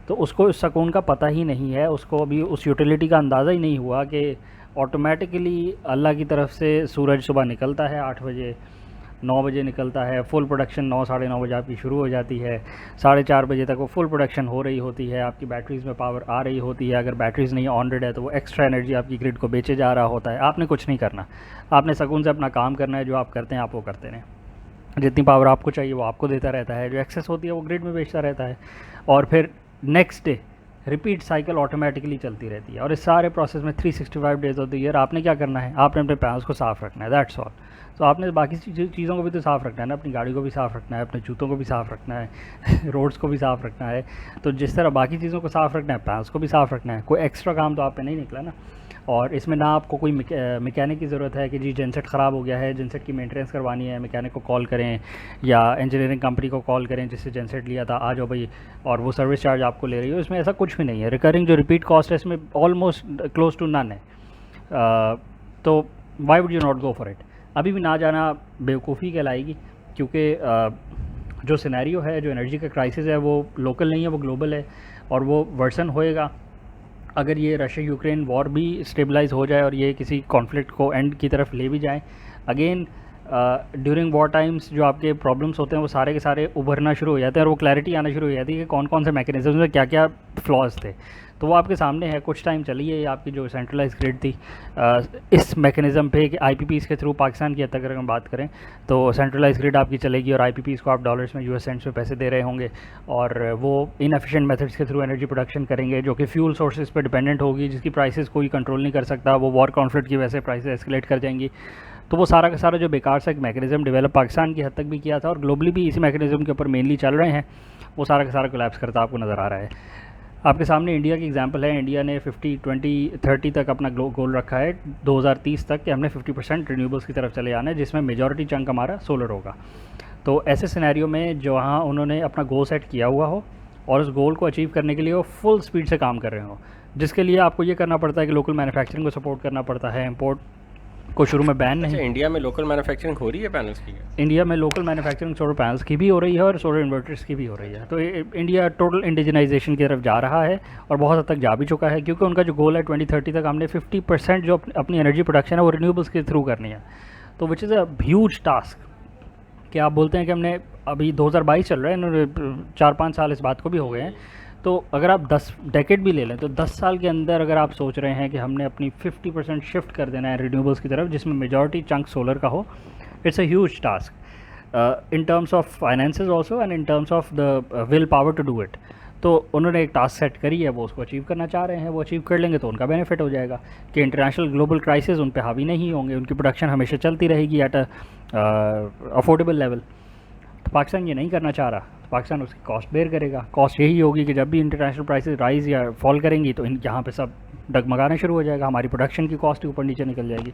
तो उसको उस सुकून का पता ही नहीं है, उसको अभी उस यूटिलिटी का अंदाज़ा ही नहीं हुआ कि ऑटोमेटिकली अल्लाह की तरफ से सूरज सुबह निकलता है 8 बजे, 9 बजे निकलता है, फुल प्रोडक्शन 9 साढ़े 9 बजे आपकी शुरू हो जाती है, 4:30 बजे तक वो फुल प्रोडक्शन हो रही होती है, आपकी बैटरीज़ में पावर आ रही होती है। अगर बैटरीज़ नहीं ऑन ग्रिड है तो वो एक्स्ट्रा एनर्जी आपकी ग्रिड को बेचे जा रहा होता है। आपने कुछ नहीं करना, आपने सुकून से अपना काम करना है, जो आप करते हैं आप वो करते रहें, जितनी पावर आपको चाहिए वो आपको देता रहता है, जो एक्सेस होती है वो ग्रिड में बेचता रहता है, और फिर next day repeat cycle automatically चलती रहती है। और इस सारे प्रोसेस में 365 डेज ऑफ द ईयर आपने क्या करना है, आपने अपने पैनल्स को साफ़ रखना है, दैट्स ऑल। तो आपने बाकी चीज़ों को भी तो साफ़ रखना है ना, अपनी गाड़ी को भी साफ़ रखना है, अपने जूतों को भी साफ़ रखना है रोड्स को भी साफ़ रखना है। तो जिस तरह बाकी चीज़ों को साफ़ रखना है, पैनल्स को भी साफ़ रखना है, कोई एक्स्ट्रा काम तो आप पे नहीं निकला ना। और इसमें ना आपको कोई मैकेनिक की ज़रूरत है कि जी जेनसेट ख़राब हो गया है, जेनसेट की मेंटेनेंस करवानी है, मैकेनिक को कॉल करें या इंजीनियरिंग कंपनी को कॉल करें जिससे जेनसेट लिया था, आ जाओ भाई, और वो सर्विस चार्ज आपको ले रही हो। इसमें ऐसा कुछ भी नहीं है। रिकरिंग जो रिपीट कॉस्ट है इसमें ऑलमोस्ट क्लोज टू नन है। तो why would you not go for it? अभी भी ना जाना बेवकूफ़ी कहलाएगी, क्योंकि जो सिनेरियो है, जो एनर्जी का क्राइसिस है, वो लोकल नहीं है, वो ग्लोबल है, और वो वर्सन होएगा अगर ये रशिया यूक्रेन वॉर भी स्टेबलाइज हो जाए और ये किसी कॉन्फ्लिक्ट को एंड की तरफ ले भी जाए। अगेन ड्यूरिंग वॉर टाइम्स जो आपके प्रॉब्लम्स होते हैं वो सारे के सारे उभरना शुरू हो जाते हैं और वो क्लैरिटी आना शुरू हो जाती है कि कौन कौन से मैकेनिज्म में क्या क्या फ्लॉज थे। तो वो आपके सामने है। कुछ टाइम चली है आपकी जो सेंट्रलाइज ग्रिड थी, इस मैकेनिज़्म पे कि IPPs के थ्रू पाकिस्तान की हद तक अगर हम बात करें तो सेंट्रलाइज ग्रिड आपकी चलेगी और IPPs को आप डॉलर्स में US सेंट्स में पैसे दे रहे होंगे और वो इनएफिशिएंट मेथड्स के थ्रू एनर्जी प्रोडक्शन करेंगे जो कि फ्यूल सोर्सेज पे डिपेंडेंट होगी, जिसकी प्राइसेस कोई कंट्रोल नहीं कर सकता। वो वॉर कॉन्फ्लिक्ट की वजह से प्राइसेस एस्केलेट कर जाएंगी। तो वो सारा का सारा जो बेकार सा एक मैकेनिज़्म डेवलप पाकिस्तान की हद तक भी किया था और ग्लोबली भी इसी मैकेनिज़्म के ऊपर मेनली चल रहे हैं, वो सारा का सारा कोलैप्स करता आपको नज़र आ रहा है। आपके सामने इंडिया की एग्जांपल है। इंडिया ने 50, 20, 30 तक अपना गोल रखा है 2030 तक कि हमने 50% रिन्यूएबल्स की तरफ चले जाना है, जिसमें मेजॉरिटी चंक हमारा सोलर होगा। तो ऐसे सिनेरियो में जहाँ उन्होंने अपना गोल सेट किया हुआ हो और उस गोल को अचीव करने के लिए वो फुल स्पीड से काम कर रहे हो, जिसके लिए आपको ये करना पड़ता है कि लोकल मैन्युफैक्चरिंग को सपोर्ट करना पड़ता है, इम्पोर्ट को शुरू में बैन नहीं। इंडिया में लोकल मैन्युफैक्चरिंग हो रही है पैनल्स की? इंडिया में लोकल मैन्युफैक्चरिंग सोलर पैनल्स की भी हो रही है और सोलर इन्वर्टर्स की भी हो रही है। तो इंडिया टोटल इंडिजनाइजेशन की तरफ जा रहा है और बहुत हद तक जा भी चुका है, क्योंकि उनका जो गोल है 2030 तक हमने 50% जो अपनी एनर्जी प्रोडक्शन है वो रिन्यूएबल्स के थ्रू करनी है। तो विच इज़ अ ह्यूज टास्क कि आप बोलते हैं कि हमने अभी 2022 चल रहा है, इन्होंने 4-5 साल इस बात को भी हो गए हैं। तो अगर आप 10 डेकेड भी ले लें तो 10 साल के अंदर अगर आप सोच रहे हैं कि हमने अपनी 50% शिफ्ट कर देना है रिन्यूएबल्स की तरफ, जिसमें मेजॉरिटी चंक सोलर का हो, it's a huge task in terms of finances also and in terms of the will power to do it. तो उन्होंने एक टास्क सेट करी है, वो उसको अचीव करना चाह रहे हैं, वो अचीव कर लेंगे तो उनका बेनिफिट हो जाएगा कि इंटरनेशनल ग्लोबल क्राइसिस उन पे हावी नहीं होंगे, उनकी प्रोडक्शन हमेशा चलती रहेगी एट अफोर्डेबल लेवल। तो पाकिस्तान ये नहीं करना चाह रहा, तो पाकिस्तान उसकी कॉस्ट बेयर करेगा। कॉस्ट यही होगी कि जब भी इंटरनेशनल प्राइसेस राइज़ या फॉल करेंगी तो यहाँ पे सब डगमगाना शुरू हो जाएगा, हमारी प्रोडक्शन की कॉस्ट ऊपर नीचे निकल जाएगी।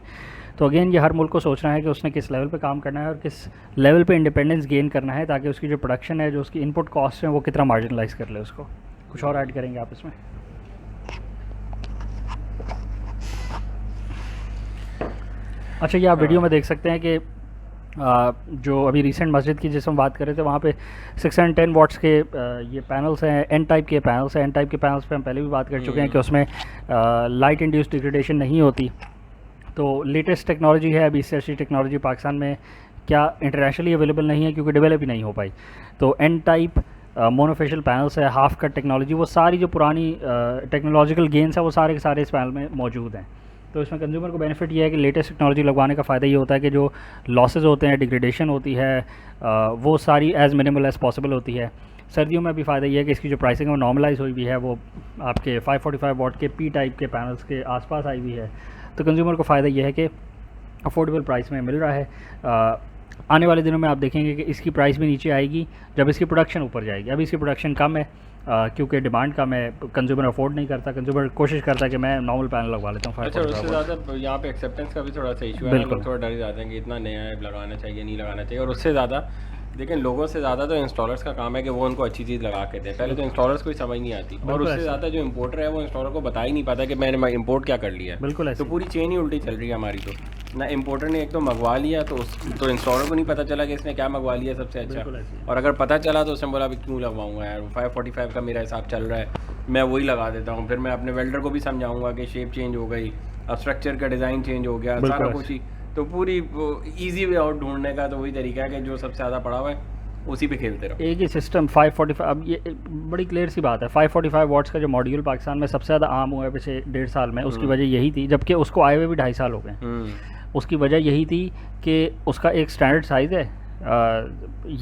तो अगेन ये हर मुल्क को सोचना है कि उसने किस लेवल पे काम करना है और किस लेवल पे इंडिपेंडेंस गेन करना है, ताकि उसकी जो प्रोडक्शन है, जो उसकी इनपुट कॉस्ट है, वो कितना मार्जिनलाइज कर ले उसको। कुछ और ऐड करेंगे आप इसमें? अच्छा, ये आप वीडियो में देख सकते हैं कि जो अभी रिसेंट मस्जिद की जिस हम बात कर रहे थे, वहाँ पे 610 वाट्स के ये पैनल्स हैं, एन टाइप के पैनल्स हैं। एन टाइप के पैनल्स पे हम पहले भी बात कर चुके हैं कि उसमें लाइट इंड्यूस डिग्रेडेशन नहीं होती। तो लेटेस्ट टेक्नोलॉजी है, अभी इससे अच्छी टेक्नोलॉजी पाकिस्तान में क्या इंटरनेशनली अवेलेबल नहीं है क्योंकि डेवलप ही नहीं हो पाई। तो एन टाइप मोनोफेशियल पैनल्स है, हाफ कट टेक्नोलॉजी, वो सारी जो पुरानी टेक्नोलॉजिकल गेन्स है वो सारे के सारे इस पैनल में मौजूद हैं। तो इसमें कंज्यूमर को बेनिफिट ये है कि लेटेस्ट टेक्नोलॉजी लगवाने का फ़ायदा ये होता है कि जो लॉसेज होते हैं, डिग्रेडेशन होती है, वो सारी एज़ मिनिमल एज़ पॉसिबल होती है। सर्दियों में भी फ़ायदा ये है कि इसकी जो प्राइसिंग है वो नॉर्मलाइज हुई भी है, वो आपके 545 वाट के पी टाइप के पैनल्स के आसपास आई हुई है। तो कंज्यूमर को फ़ायदा ये है कि अफोर्डेबल प्राइस में मिल रहा है। आने वाले दिनों में आप देखेंगे कि इसकी प्राइस भी नीचे आएगी जब इसकी प्रोडक्शन ऊपर जाएगी। अभी इसकी प्रोडक्शन कम है क्योंकि डिमांड कम है, कंज्यूमर अफोर्ड नहीं करता, कंज्यूमर कोशिश करता है कि मैं नॉर्मल पैनल लगवा लेता हूँ। अच्छा, उससे ज़्यादा यहाँ पे एक्सेप्टेंस का भी थोड़ा सा इशू है, लोग थोड़ा डर जाते हैं कि इतना नया है, लगाना चाहिए नहीं लगाना चाहिए। और उससे ज़्यादा लेकिन लोगों से ज़्यादा तो इंस्टॉलर्स का काम है कि वो उनको अच्छी चीज़ लगा के दें। पहले तो इंस्टॉलर्स को ही समझ नहीं आती, और उससे ज़्यादा जो इंपोर्टर है वो इंस्टॉलर को बता ही नहीं पाता कि मैंने इंपोर्ट क्या कर लिया है। बिल्कुल, तो पूरी चेन ही उल्टी चल रही है हमारी। तो ना इंपोर्टर ने एक तो मंगवा लिया तो इंस्टॉलर को नहीं पता चला कि इसने क्या मंगवा लिया सबसे अच्छा, और अगर पता चला तो उसने बोला अभी क्यों लगवाऊंगा यार, 545 का मेरा हिसाब चल रहा है, मैं वही लगा देता हूँ। फिर मैं अपने वेल्डर को भी समझाऊंगा कि शेप चेंज हो गई, अब स्ट्रक्चर का डिज़ाइन चेंज हो गया, सारा कुछ ही। तो पूरी ईजी वे आउट ढूंढने का तो वही तरीका है कि जो सबसे ज़्यादा पड़ा हुआ है उसी पे खेलते रहो। एक ही सिस्टम 545, अब ये बड़ी क्लियर सी बात है, 545 वाट्स का जो मॉड्यूल पाकिस्तान में सबसे ज़्यादा आम हुआ है पिछले 1.5 साल में, उसकी वजह यही थी, जबकि उसको आए हुए भी 2.5 साल हो गए। उसकी वजह यही थी कि उसका एक स्टैंडर्ड साइज़ है,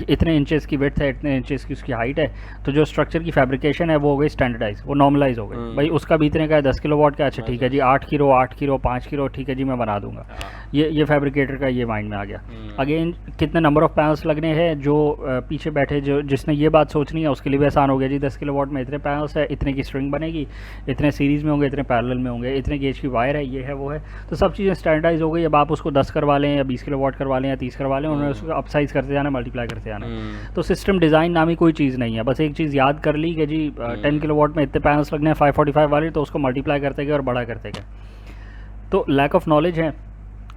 इतने इंचेस की विड्थ है, इतने इंचेस की उसकी हाइट है, तो जो स्ट्रक्चर की फैब्रिकेशन है वो हो गई स्टैंडर्डाइज, वो नॉर्मलाइज हो गई। भाई उसका भी इतने का है, 10 किलो वाट का, अच्छा ठीक है जी, 8 किलो 5 किलो, ठीक है जी मैं बना दूंगा। ये फैब्रिकेटर का ये माइंड में आ गया। अगेन कितने नंबर ऑफ पैनल्स लगने हैं, जो पीछे बैठे जिसने ये बात सोचनी है उसके लिए भी आसान हो गया जी, 10 किलो वाट में इतने पैनल्स है, इतने की स्ट्रिंग बनेगी, इतने सीरीज़ में होंगे, इतने पैरेलल में होंगे, इतने गेज की वायर है, ये है वो है, तो सब चीज़ें स्टैंडर्डाइज हो गई। अब आप उसको 10 करवा लें या 20 किलो वाट करवा लें या 30 करवा लें, उन्होंने उसको अपसाइज करते जाना, मल्टीप्लाई करते जाना। तो सिस्टम डिज़ाइन नामी कोई चीज़ नहीं है, बस एक चीज़ याद कर ली कि जी 10 किलो वाट में इतने पैनल्स लगने हैं 545 वाले, तो उसको मल्टीप्लाई करते गए और बड़ा करते गए। तो लैक ऑफ नॉलेज है,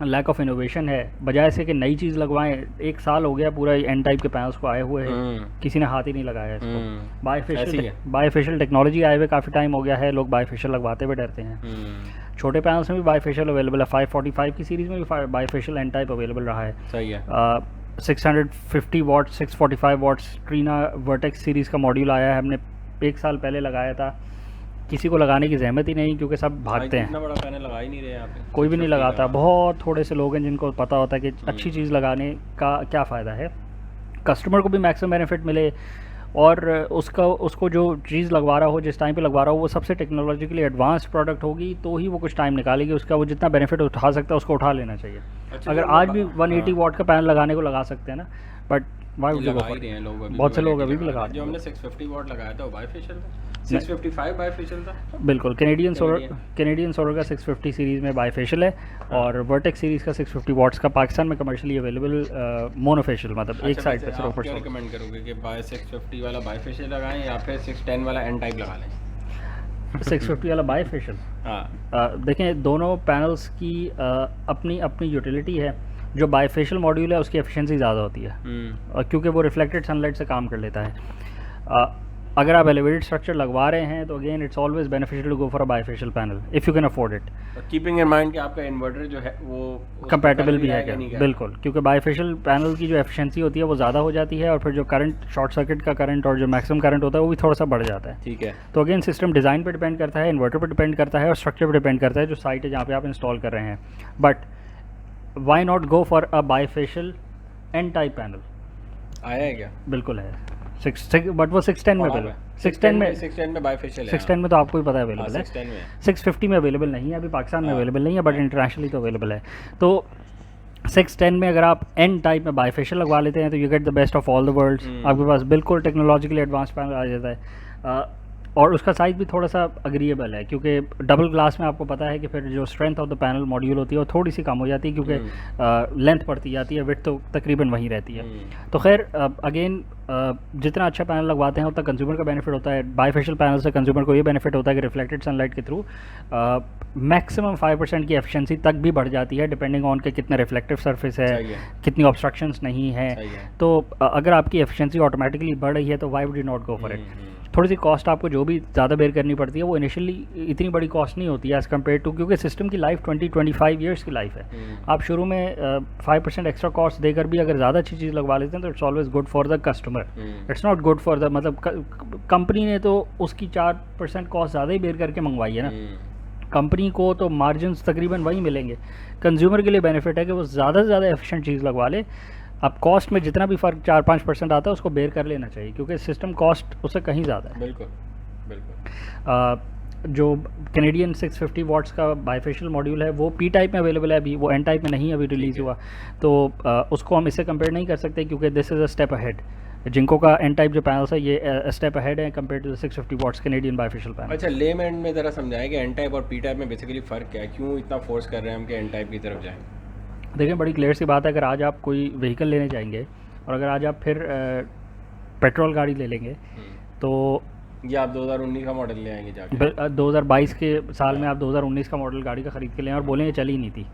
लैक ऑफ इनोवेशन है, बजाय से कि नई चीज़ लगवाएं। 1 साल हो गया पूरा एन टाइप के पैनल्स को आए हुए हैं, किसी ने हाथ ही नहीं लगाया इसको। बायफेशियल टेक्नोलॉजी आए हुए काफ़ी टाइम हो गया है, लोग बायफेशियल लगवाते हुए डरते हैं। छोटे पैनल्स में भी बायफेशियल अवेलेबल है, 545 की सीरीज़ में भी बायफेशियल एन टाइप अवेलेबल रहा है। सही है। 650 वाट 645 वाट्स ट्रीना वर्टेक्स सीरीज़ का मॉड्यूल आया है, हमने 1 साल पहले लगाया था, किसी को लगाने की जहमत ही नहीं क्योंकि सब भागते हैं, इतना बड़ा पैनल लगा ही नहीं रहे यहाँ पे, कोई भी नहीं लगाता। बहुत थोड़े से लोग हैं जिनको पता होता है कि अच्छी चीज़ लगाने का क्या फ़ायदा है, कस्टमर को भी मैक्सिमम बेनिफिट मिले, और उसको जो चीज़ लगवा रहा हो, जिस टाइम पे लगवा रहा हो, वो सबसे टेक्नोलॉजिकली एडवांस प्रोडक्ट होगी, तो ही वो कुछ टाइम निकालेगी, उसका वो जितना बेनिफिट उठा सकता है उसको उठा लेना चाहिए। अच्छा, अगर आज भी 180 वाट का पैनल लगाने को लगा सकते हैं ना, बट बहुत से लोग अभी भी लगाते हैं। जो हमने 650 वाट लगाया था वो बायफेशियल था, 655 बायफेशियल था। बिल्कुल, कैनेडियन सोलर का 650 सीरीज़ में बायफेशियल है, और वर्टेक्स सीरीज़ का 650 वाट्स का पाकिस्तान में कमर्शियली अवेलेबल मोनोफेशियल, मतलब एक साइड पे सिर्फ ऊपर। क्या रिकमेंड करोगे कि 650 वाला बायफेशियल लगाएं या फिर 610 वाला एन टाइप लगा लें? 650 वाला बायफेशियल, हाँ। देखें, दोनों पैनल्स की अपनी अपनी यूटिलिटी है। जो बायफेशियल मॉड्यूल है उसकी एफिशिएंसी ज़्यादा होती है, क्योंकि वो रिफ्लेक्टेड सनलाइट से काम कर लेता है। अगर आप एलिवेटेड स्ट्रक्चर लगवा रहे हैं तो again it's always beneficial to go for a bifacial panel if you can afford it, keeping in mind कि आपका इन्वर्टर जो है वो कंपैटिबल भी है क्या। बिल्कुल, क्योंकि बायफेशियल पैनल की जो एफिशिएंसी होती है वो ज़्यादा हो जाती है, और फिर जो करंट, शॉर्ट सर्किट का करंट और जो मैक्सिमम करंट होता है वो भी थोड़ा सा बढ़ जाता है। ठीक है। तो अगेन सिस्टम डिज़ाइन पर डिपेंड करता है, इन्वर्टर पर डिपेंड करता है, और स्ट्रक्चर पर डिपेंड करता है जो साइट है जहाँ पे आप इंस्टॉल कर रहे हैं। But why not go for a bifacial N type panel? आया है क्या? बिल्कुल है। बट वो 610 में अवेलेबल, 610 में बायफेशियल है। 610 में तो आपको ही पता है अवेलेबल है, 610 में 650 में अवेलेबल नहीं है, अभी पाकिस्तान में अवेलेबल नहीं है, बट इंटरनेशनली तो अवेलेबल है। तो 610 में अगर आप एन टाइप में बायफेशियल लगवा लेते हैं तो you get the best of all the worlds. आपके पास बिल्कुल टेक्नोलॉजिकली एडवांस पैनल आ जाता है, और उसका साइज़ भी थोड़ा सा अग्रीएबल है, क्योंकि डबल ग्लास में आपको पता है कि फिर जो strength of the panel module होती है वो थोड़ी सी कम हो जाती है, क्योंकि लेंथ बढ़ती जाती है, विड्थ तो तकरीबन वहीं रहती है। तो खैर अगेन जितना अच्छा पैनल लगवाते हैं उतना कंज्यूमर का बेनिफिट होता है। बायफेशियल पैनल से कंज्यूमर को ये बेनिफिट होता है कि रिफ्लेक्टेड सनलाइट के थ्रू मैक्सिमम 5% की एफिशिएंसी तक भी बढ़ जाती है, डिपेंडिंग ऑन के कितना रिफ्लेक्टिव सरफेस है, कितनी ऑब्स्ट्रक्शंस नहीं है। तो अगर आपकी एफिशिएंसी ऑटोमेटिकली बढ़ रही है तो why would you not go for it. थोड़ी सी कॉस्ट आपको जो भी ज़्यादा बेयर करनी पड़ती है वो इनिशियली इतनी बड़ी कॉस्ट नहीं होती है एज़ कम्पेयर टू, क्योंकि सिस्टम की लाइफ 20-25 ईयर्स की लाइफ है। आप शुरू में 5% एक्स्ट्रा कॉस्ट देकर भी अगर ज़्यादा अच्छी चीज़ लगवा लेते हैं तो it's always good for the customer, it's not good for the, मतलब कंपनी ने तो उसकी 4% कॉस्ट ज़्यादा ही बेयर करके मंगवाई है ना, कंपनी को तो मार्जिन तकरीबन वही मिलेंगे। कंज्यूमर के लिए बेनिफिट है कि वो ज़्यादा से ज़्यादा एफिशिएंट चीज़ लगवा ले। अब कॉस्ट में जितना भी फ़र्क 4-5% आता है उसको बेयर कर लेना चाहिए, क्योंकि सिस्टम कॉस्ट उससे कहीं ज़्यादा है। बिल्कुल बिल्कुल। जो कैनेडियन 650 वाट्स का बायफेशियल मॉड्यूल है वो पी टाइप में अवेलेबल है अभी, वो एन टाइप में नहीं अभी रिलीज़ हुआ, तो उसको हम इससे कंपेयर नहीं कर सकते, क्योंकि this is a step ahead. जिनको का एन टाइप जो पैनल्स है ये स्टेप अहेड है compare to the 650 watts Canadian bifacial panel. अच्छा, लेमैन में ज़रा समझाएं कि एन टाइप और पी टाइप में बेसिकली फ़र्क क्या है, क्यों इतना फोर्स कर रहे हैं हम कि एन टाइप की तरफ जाएं? देखिए बड़ी क्लियर सी बात है, अगर आज आप कोई व्हीकल लेने जाएंगे और अगर आज आप फिर पेट्रोल गाड़ी ले लेंगे तो ये आप 2019 का मॉडल ले आएंगे जाके, 2022 के साल में आप 2019 का मॉडल गाड़ी का ख़रीद के लें और बोलेंगे चली ही नहीं थी।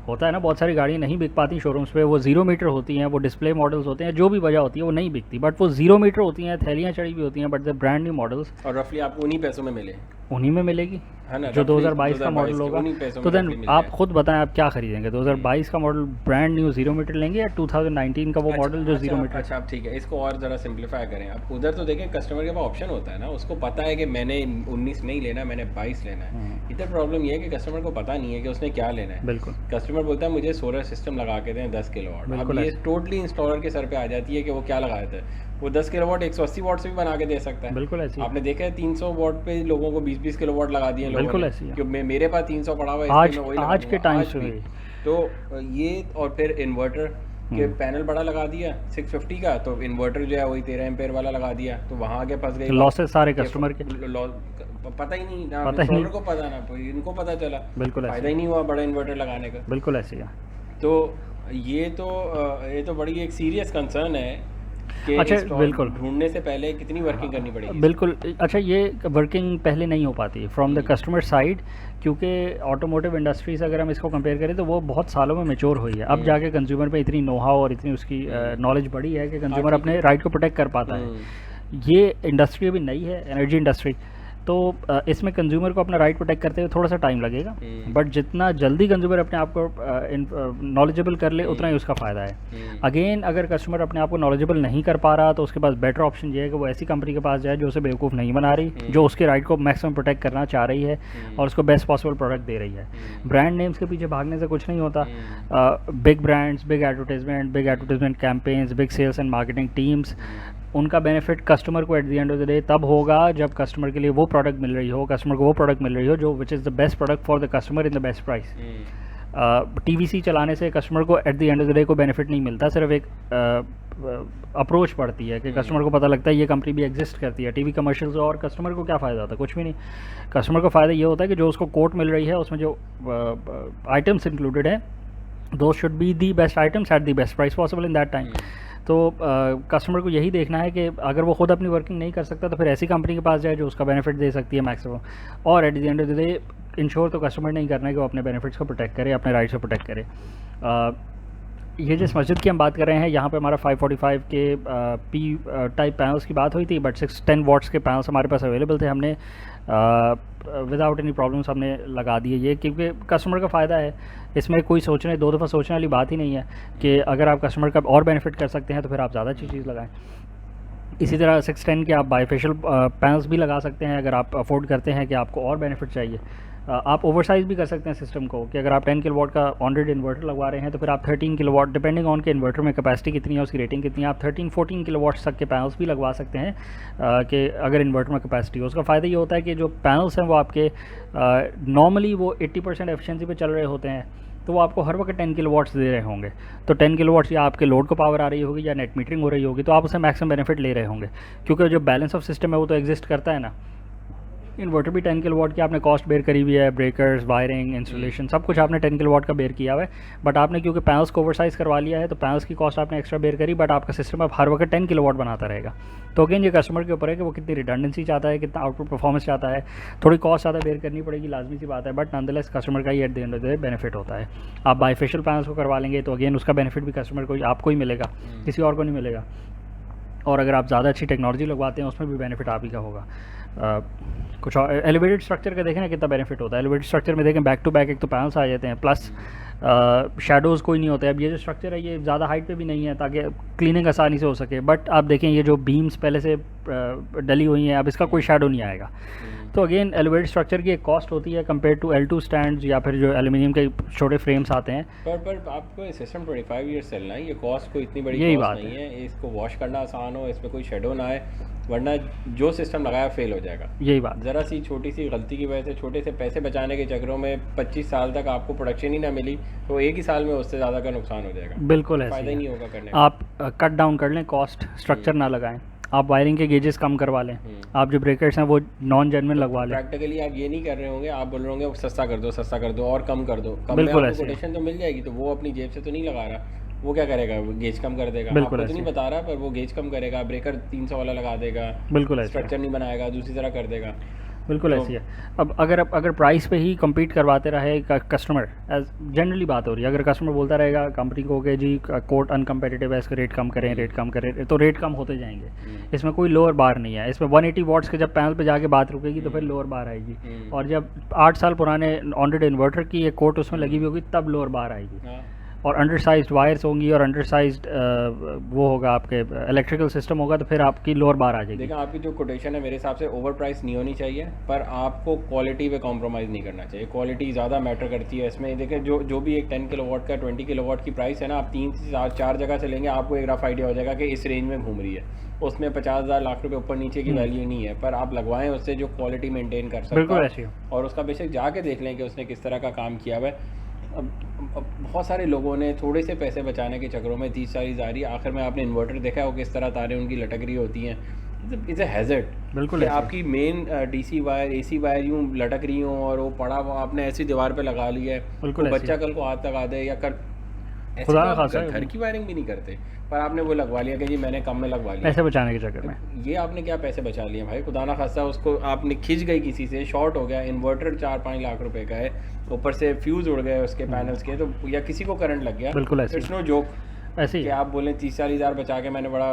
होता है ना, बहुत सारी गाड़ी नहीं बिक पाती शोरूम्स पे, वो 0 मीटर होती हैं, वो डिस्प्ले मॉडल्स होते हैं, जो भी वजह होती है वो नहीं बिकती, बट वो 0 मीटर होती हैं, थैलियाँ चढ़ी हुई होती हैं, but the brand new models और रफली आपको उन्हीं पैसों में मिले, उन्हीं में मिलेगी है ना, जो 2022 का मॉडल होगा। तो देन आप खुद बताएं आप क्या खरीदेंगे, 2022 का मॉडल ब्रांड न्यू 0 मीटर लेंगे या 2019 का वो मॉडल जो 0 मीटर? अच्छा ठीक है, इसको और ज़रा सिंप्लीफाई करें। आप उधर तो देखें कस्टमर के पास ऑप्शन होता है ना, उसको पता है कि मैंने 19 नहीं लेना, मैंने 22 लेना है। इधर प्रॉब्लम ये है कि कस्टमर को पता नहीं है कि उसने क्या लेना है। बिल्कुल, कस्टमर बोलता है मुझे सोलर सिस्टम लगा के दें 10 किलोवाट। अब ये टोटली इंस्टॉलर के सर पे आ जाती है कि वो क्या लगाया था। वो 10 किलोवाट 180 वाट से भी बना के दे सकता है। बिल्कुल ऐसी आपने देखा है 300 वाट पे लोगों को 20-20 किलोवाट लगा दिए लोगों ने। बिल्कुल ऐसी है। क्योंकि मेरे पास 300 पड़ा हुआ है, आज के टाइम से तो ये, और फिर इन्वर्टर के पैनल बड़ा लगा दिया 650 का, तो इन्वर्टर जो है वही 13 एम्पेयर वाला लगा दिया, तो वहाँ आगे फंस गए लॉसेस सारे कस्टमर के। पता ही नहीं ना, इंस्टॉलर को पता ना, इनको पता चला, बिल्कुल फायदा ही नहीं हुआ बड़ा इन्वर्टर लगाने का। बिल्कुल ऐसी है। तो ये तो बड़ी एक सीरियस कंसर्न है। अच्छा, बिल्कुल ढूंढने से पहले कितनी वर्किंग करनी पड़ेगी? बिल्कुल। अच्छा, ये वर्किंग पहले नहीं हो पाती फ्रॉम द कस्टमर साइड, क्योंकि ऑटोमोटिव इंडस्ट्री से अगर हम इसको कंपेयर करें तो वो बहुत सालों में मैच्योर हुई है। अब जाके कंज्यूमर पे इतनी नो हाउ और इतनी उसकी नॉलेज बढ़ी है कि कंज्यूमर अपने राइट को प्रोटेक्ट कर पाता है। ये इंडस्ट्री अभी नई है, एनर्जी इंडस्ट्री, तो इसमें कंज्यूमर को अपना राइट प्रोटेक्ट करते हुए थोड़ा सा टाइम लगेगा, बट जितना जल्दी कंज्यूमर अपने आप को नॉलेजेबल कर ले उतना ही उसका फ़ायदा है। अगेन अगर कस्टमर अपने आप को नॉलेजेबल नहीं कर पा रहा तो उसके पास बेटर ऑप्शन ये है कि वो ऐसी कंपनी के पास जाए जो उसे बेवकूफ़ नहीं बना रही, जो उसके राइट को मैक्सिमम प्रोटेक्ट करना चाह रही है और उसको बेस्ट पॉसिबल प्रोडक्ट दे रही है। ब्रांड नेम्स के पीछे भागने से कुछ नहीं होता। Big brands, big advertisement campaigns, big sales and marketing teams, उनका बेनिफिट कस्टमर को at the end of the day तब होगा जब कस्टमर के लिए वो प्रोडक्ट मिल रही हो, कस्टमर को वो प्रोडक्ट मिल रही हो जो which is the best product for the customer in the best price. TVC चलाने से कस्टमर को at the end of the day को बेनिफिट नहीं मिलता, सिर्फ एक अप्रोच पड़ती है कि कस्टमर को पता लगता है ये कंपनी भी एग्जिस्ट करती है। टीवी कमर्शियल्स और कस्टमर को क्या फ़ायदा होता है? कुछ भी नहीं। कस्टमर को फ़ायदा ये होता है कि जो उसको कोट मिल रही है उसमें जो आइटम्स इंक्लूडेड है दो should be the best items at the best price possible in that time. तो कस्टमर को यही देखना है कि अगर वो खुद अपनी वर्किंग नहीं कर सकता तो फिर ऐसी कंपनी के पास जाए जो उसका बेनिफिट दे सकती है मैक्सिमम, और eight the end of the day ensure तो कस्टमर नहीं करना है कि वो अपने बेनिफिट्स को प्रोटेक्ट करे, अपने राइट्स को प्रोटेक्ट करे। ये जिस मस्जिद की हम बात कर रहे हैं यहाँ पे हमारा 545 के पी टाइप पैनल्स की बात हुई थी, बट 610 वाट्स के पैनल्स हमारे पास अवेलेबल थे। हमने विदाउट एनी प्रॉब्लम्स हमने लगा दिए ये, क्योंकि कस्टमर का फ़ायदा है। इसमें कोई सोचने दो दफ़ा सोचने वाली बात ही नहीं है कि अगर आप कस्टमर का और बेनिफिट कर सकते हैं तो फिर आप ज़्यादा अच्छी चीज़ लगाएं। इसी तरह 610 के आप बायफेशियल पैनल्स भी लगा सकते हैं अगर आप अफोर्ड करते हैं कि आपको और बेनिफिट चाहिए। आप ओवरसाइज भी कर सकते हैं सिस्टम को, कि अगर आप 10 किलोवाट का ऑन ग्रिड इन्वर्टर लगवा रहे हैं तो फिर आप 13 किलोवाट, डिपेंडिंग ऑन के इन्वर्टर में कैपेसिटी कितनी है, उसकी रेटिंग कितनी है, आप 13-14 किलोवाट्स तक के पैनल्स भी लगवा सकते हैं कि अगर इन्वर्टर में कैपेसिटी हो। उसका फ़ायदा ये होता है कि जो पैनल्स हैं वो आपके नॉर्मली वो 80% एफिशिएंसी पे चल रहे होते हैं, तो वो आपको हर वक्त 10 किलोवाट्स दे रहे होंगे। तो 10 किलोवाट्स या आपके लोड को पावर आ रही होगी या नेट मीटरिंग हो रही होगी, तो आप उससे मैक्सिमम बेनिफिट ले रहे होंगे, क्योंकि जो बैलेंस ऑफ सिस्टम है वो तो एग्जिस्ट करता है ना। इन्वर्टर भी 10 किलोवाट की आपने कॉस्ट बेयर करी हुई है, ब्रेकर्स, वायरिंग, इंस्टॉलेशन, सब कुछ आपने 10 किलोवाट का बेयर किया हुआ है, बट आपने क्योंकि पैनल्स को ओवरसाइज करवा लिया है तो पैनल्स की कॉस्ट आपने एक्स्ट्रा बेयर करी, बट आपका सिस्टम अब हर वक्त 10 किलोवाट बनाता रहेगा। तो अगेन ये कस्टमर के ऊपर है कि वो कितनी रिडंडेंसी चाहता है, कितना आउटपुट परफॉर्मेंस चाहता है। थोड़ी कॉस्ट ज़्यादा बेयर करनी पड़ेगी, लाजमी सी बात है, बट नॉनदलेस कस्टमर का ही at the end of the day benefit होता है। आप बाइफेशियल पैनल्स को करवा लेंगे तो अगेन उसका बेनिफिट भी कस्टमर को, आपको ही मिलेगा, किसी और को नहीं मिलेगा। और अगर आप ज़्यादा अच्छी टेक्नोलॉजी लगवाते हैं उसमें भी बेनिफिट आप ही का होगा। कुछ और एलिवेटेड स्ट्रक्चर का देखें ना कितना बेनिफिट होता है। एलिवेटेड स्ट्रक्चर में देखें बैक टू बैक एक तो पैनल्स आ जाते हैं, प्लस शेडोज़ कोई नहीं होते। अब ये जो स्ट्रक्चर है ये ज़्यादा हाइट पे भी नहीं है ताकि क्लीनिंग आसानी से हो सके, बट आप देखें ये जो बीम्स पहले से डली हुई हैं, अब इसका कोई शेडो नहीं आएगा। तो अगेन एलिवेटेड स्ट्रक्चर की एक कॉस्ट होती है कंपेयर टू L2 स्टैंड्स या फिर जो एल्यूमिनियम के छोटे फ्रेम्स आते हैं। पर आपको सिस्टम 25 ईयर्स चलना है, ये कॉस्ट कोई इतनी बड़ी यही कॉस्ट बात नहीं है। इसको वॉश करना आसान हो, इसमें कोई शेडो ना आए, वरना जो सिस्टम लगाया फेल हो जाएगा। यही बात, ज़रा सी छोटी सी गलती की वजह से, छोटे से पैसे बचाने के चक्करों में 25 साल तक आपको प्रोडक्शन ही ना मिली तो एक ही साल में उससे ज़्यादा का नुकसान हो जाएगा। बिल्कुल ऐसे फ़ायदा ही ही नहीं होगा करने में। आप कट डाउन कर लें कॉस्ट, स्ट्रक्चर ना लगाएं, आप वायरिंग के गेजेस कम करवा लें, आप जो ब्रेकर्स हैं वो नॉन जेन्युइन लगवा लें। प्रैक्टिकली आप ये नहीं कर रहे होंगे, आप बोल रहे होंगे सस्ता कर दो, सस्ता कर दो और कम कर दो। कम में बिल्कुल आपको ऐसे। कोटेशन तो मिल जाएगी, तो वो अपनी जेब से तो नहीं लगा रहा, वो क्या करेगा, वो गेज कम कर देगा। बिल्कुल आपको तो नहीं ऐसे। बता रहा, पर वो गेज कम करेगा, ब्रेकर 300 वाला लगा देगा, बिल्कुल ऐसे, स्ट्रक्चर नहीं बनाएगा, दूसरी तरह कर देगा। बिल्कुल तो- ऐसी है। अब अगर प्राइस पे ही compete करवाते रहे कस्टमर, एज जनरली बात हो रही है, अगर कस्टमर बोलता रहेगा कंपनी को कि जी कोट अनकम्पिटिटिव है, इसका रेट कम करें, रेट कम करें, तो रेट कम होते जाएंगे। इसमें कोई लोअर बार नहीं है। इसमें 180 वॉट्स के जब पैनल पे जाके बात रुकेगी तो फिर लोअर बार आएगी, और जब 8 साल पुराने ऑन ग्रिड इन्वर्टर की एक कोट उसमें लगी हुई होगी तब लोअर बार आएगी। हाँ। और अंडरसाइज्ड वायर्स होंगी और अंडरसाइज्ड वो होगा आपके इलेक्ट्रिकल सिस्टम होगा, तो फिर आपकी लोअर बार आ जाएगी। देखिए आपकी जो कोटेशन है मेरे हिसाब से ओवर प्राइस नहीं होनी चाहिए, पर आपको क्वालिटी पे कॉम्प्रोमाइज़ नहीं करना चाहिए। क्वालिटी ज़्यादा मैटर करती है इसमें। देखिए जो भी एक 10 किलोवाट का 20 किलोवाट की प्राइस है ना, आप 3 से 4 जगह से लेंगे, आपको एक रफ आइडिया हो जाएगा कि इस रेंज में घूम रही है। उसमें 50,000 लाख रुपए ऊपर नीचे की वैल्यू नहीं है, पर आप लगवाएं उससे जो क्वालिटी मेंटेन कर सकता बिल्कुल है, ऐसे ही। और उसका बेशक जाके देख लें कि उसने किस तरह का काम किया हुआ है। अब बहुत सारे लोगों ने थोड़े से पैसे बचाने के चक्करों में 30-40 आ रही, आखिर में आपने इन्वर्टर देखा है वो किस तरह तारें उनकी लटक रही होती हैं। It's a hazard. बिल्कुल कि ऐसे। आपकी main DC wire, AC wire यूँ लटक रही हों और वो पड़ा हुआ आपने ऐसी दीवार पे लगा लिया है, बिल्कुल तो ऐसे। बच्चा कल को हाथ लगा दे या कर ऐसे खुदा तो ना आप खासा घर की वायरिंग भी नहीं करते, पर आपने वो लगवा लिया कि जी मैंने कम में लगवा लिया। पैसे बचाने के चक्कर में ये आपने क्या पैसे बचा लिए भाई, खुदा ना खासा उसको आपने खिंच गई किसी से, शॉर्ट हो गया, इन्वर्टर 4-5 लाख रुपए का है, ऊपर से फ्यूज़ उड़ गए उसके पैनल्स के, तो या किसी को करंट लग गया, बिल्कुल ऐसे इट्स नो जोक ऐसे ही कि है। आप बोलें 30-40 हज़ार बचा के मैंने बड़ा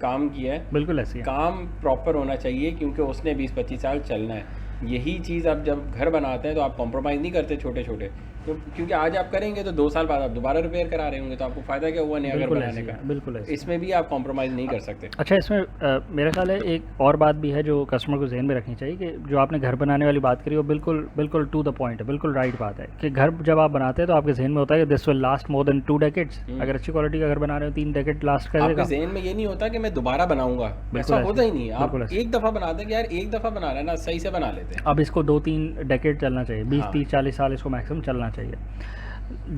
काम किया है। बिल्कुल ऐसे ही है। काम प्रॉपर होना चाहिए, क्योंकि उसने 20-25 साल चलना है। यही चीज़ आप जब घर बनाते हैं तो आप कॉम्प्रोमाइज़ नहीं करते छोटे छोटे, क्योंकि आज आप करेंगे तो 2 साल बाद आप दोबारा रिपेयर करा रहे होंगे, तो आपको फ़ायदा क्या हुआ नया घर बिल्कुल बनाने ऐसे ही का। है, बिल्कुल ऐसे ही। इसमें भी आप कॉम्प्रोमाइज़ नहीं कर सकते। अच्छा, इसमें मेरा ख्याल है एक और बात भी है जो कस्टमर को जहन में रखनी चाहिए, कि जो आपने घर बनाने वाली बात करी वो बिल्कुल बिल्कुल टू द पॉइंट है, बिल्कुल राइट बात है कि घर जब आप बनाते हैं तो आपके जहन में होता है कि this will last more than 2 decades. अगर अच्छी क्वालिटी का घर बना रहे हो 3 डेकेड लास्ट आपके करेगा। जहन में ये नहीं होता कि मैं दोबारा बनाऊंगा, ऐसा ऐसे। होता ही नहीं। आप बिल्कुल ऐसे। एक दफ़ा बनाते हैं कि यार एक दफ़ा बना रहे हैं ना, सही से बना लेते हैं। अब इसको 2-3 डेकेड चलना चाहिए, 20, हाँ। 30, 40 साल इसको मैक्सिमम चलना चाहिए।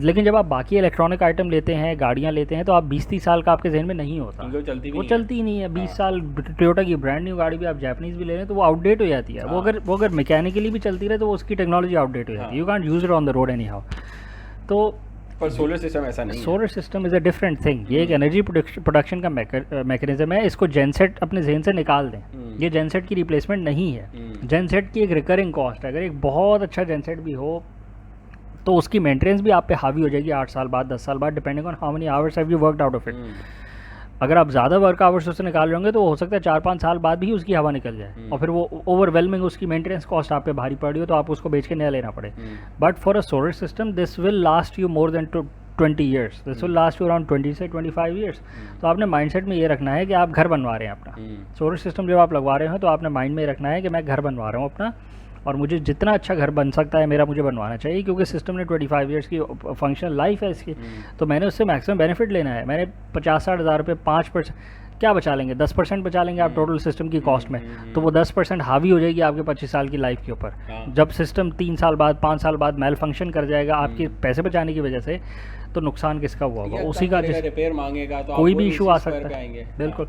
लेकिन जब आप बाकी इलेक्ट्रॉनिक आइटम लेते हैं, गाड़ियाँ लेते हैं, तो आप 20-30 साल का आपके जहन में नहीं होता, क्योंकि वो चलती भी वो नहीं है। चलती ही नहीं है। 20 हाँ। साल टोयोटा की ब्रांड न्यू गाड़ी भी आप जापानीज़ भी ले रहे हैं तो वो आउटडेट हो जाती है। हाँ। वो अगर मैकेनिकली भी चलती रहे तो वो उसकी टेक्नोलॉजी आउटडेट हो जाती है। You can't use it on the road any how. तो पर सोलर सिस्टम ऐसा नहीं है। Solar system is a different thing. ये एक एनर्जी प्रोडक्शन का मैकेनिज्म है। इसको जेनसेट अपने जहन से निकाल दें, ये जेनसेट की रिप्लेसमेंट नहीं है। जेनसेट की एक रिकरिंग कॉस्ट है। अगर एक बहुत अच्छा जेनसेट भी हो तो उसकी मेंटेनेंस भी आप पे हावी हो जाएगी 8 साल बाद, 10 साल बाद, depending on how many hours have you worked out of it. अगर आप ज़्यादा वर्क आवर्स उससे निकाल रहे होंगे तो हो सकता है 4-5 साल बाद भी उसकी हवा निकल जाए और फिर वो ओवरवेलमिंग उसकी मेंटेनेंस कॉस्ट आप पे भारी पड़ रही हो तो आप उसको बेच के नया लेना पड़े। But for a solar system this will last you more than 20 years, this will last you around 20 से 25 ईयर्स। तो आपने माइंडसेट में ये रखना है कि आप घर बनवा रहे हैं अपना। सोलर सिस्टम जब आप लगवा रहे हो तो आपने माइंड में रखना है कि मैं घर बनवा रहा हूँ अपना, और मुझे जितना अच्छा घर बन सकता है मेरा मुझे बनवाना चाहिए, क्योंकि सिस्टम ने 25 ईयर्स की फंक्शनल लाइफ है इसकी, तो मैंने उससे मैक्सिमम बेनिफिट लेना है। मैंने 50-60 हज़ार रुपये 5% क्या बचा लेंगे, 10% बचा लेंगे आप टोटल सिस्टम की कॉस्ट में, तो वो 10% हावी हो जाएगी आपके 25 साल की लाइफ के ऊपर। जब सिस्टम 3 साल बाद 5 साल बाद मेल फंक्शन कर जाएगा आपके पैसे बचाने की वजह से, तो नुकसान किसका हुआ होगा? उसी का, जिस रिपेयर मांगेगा तो कोई भी इशू आ सकता है। बिल्कुल।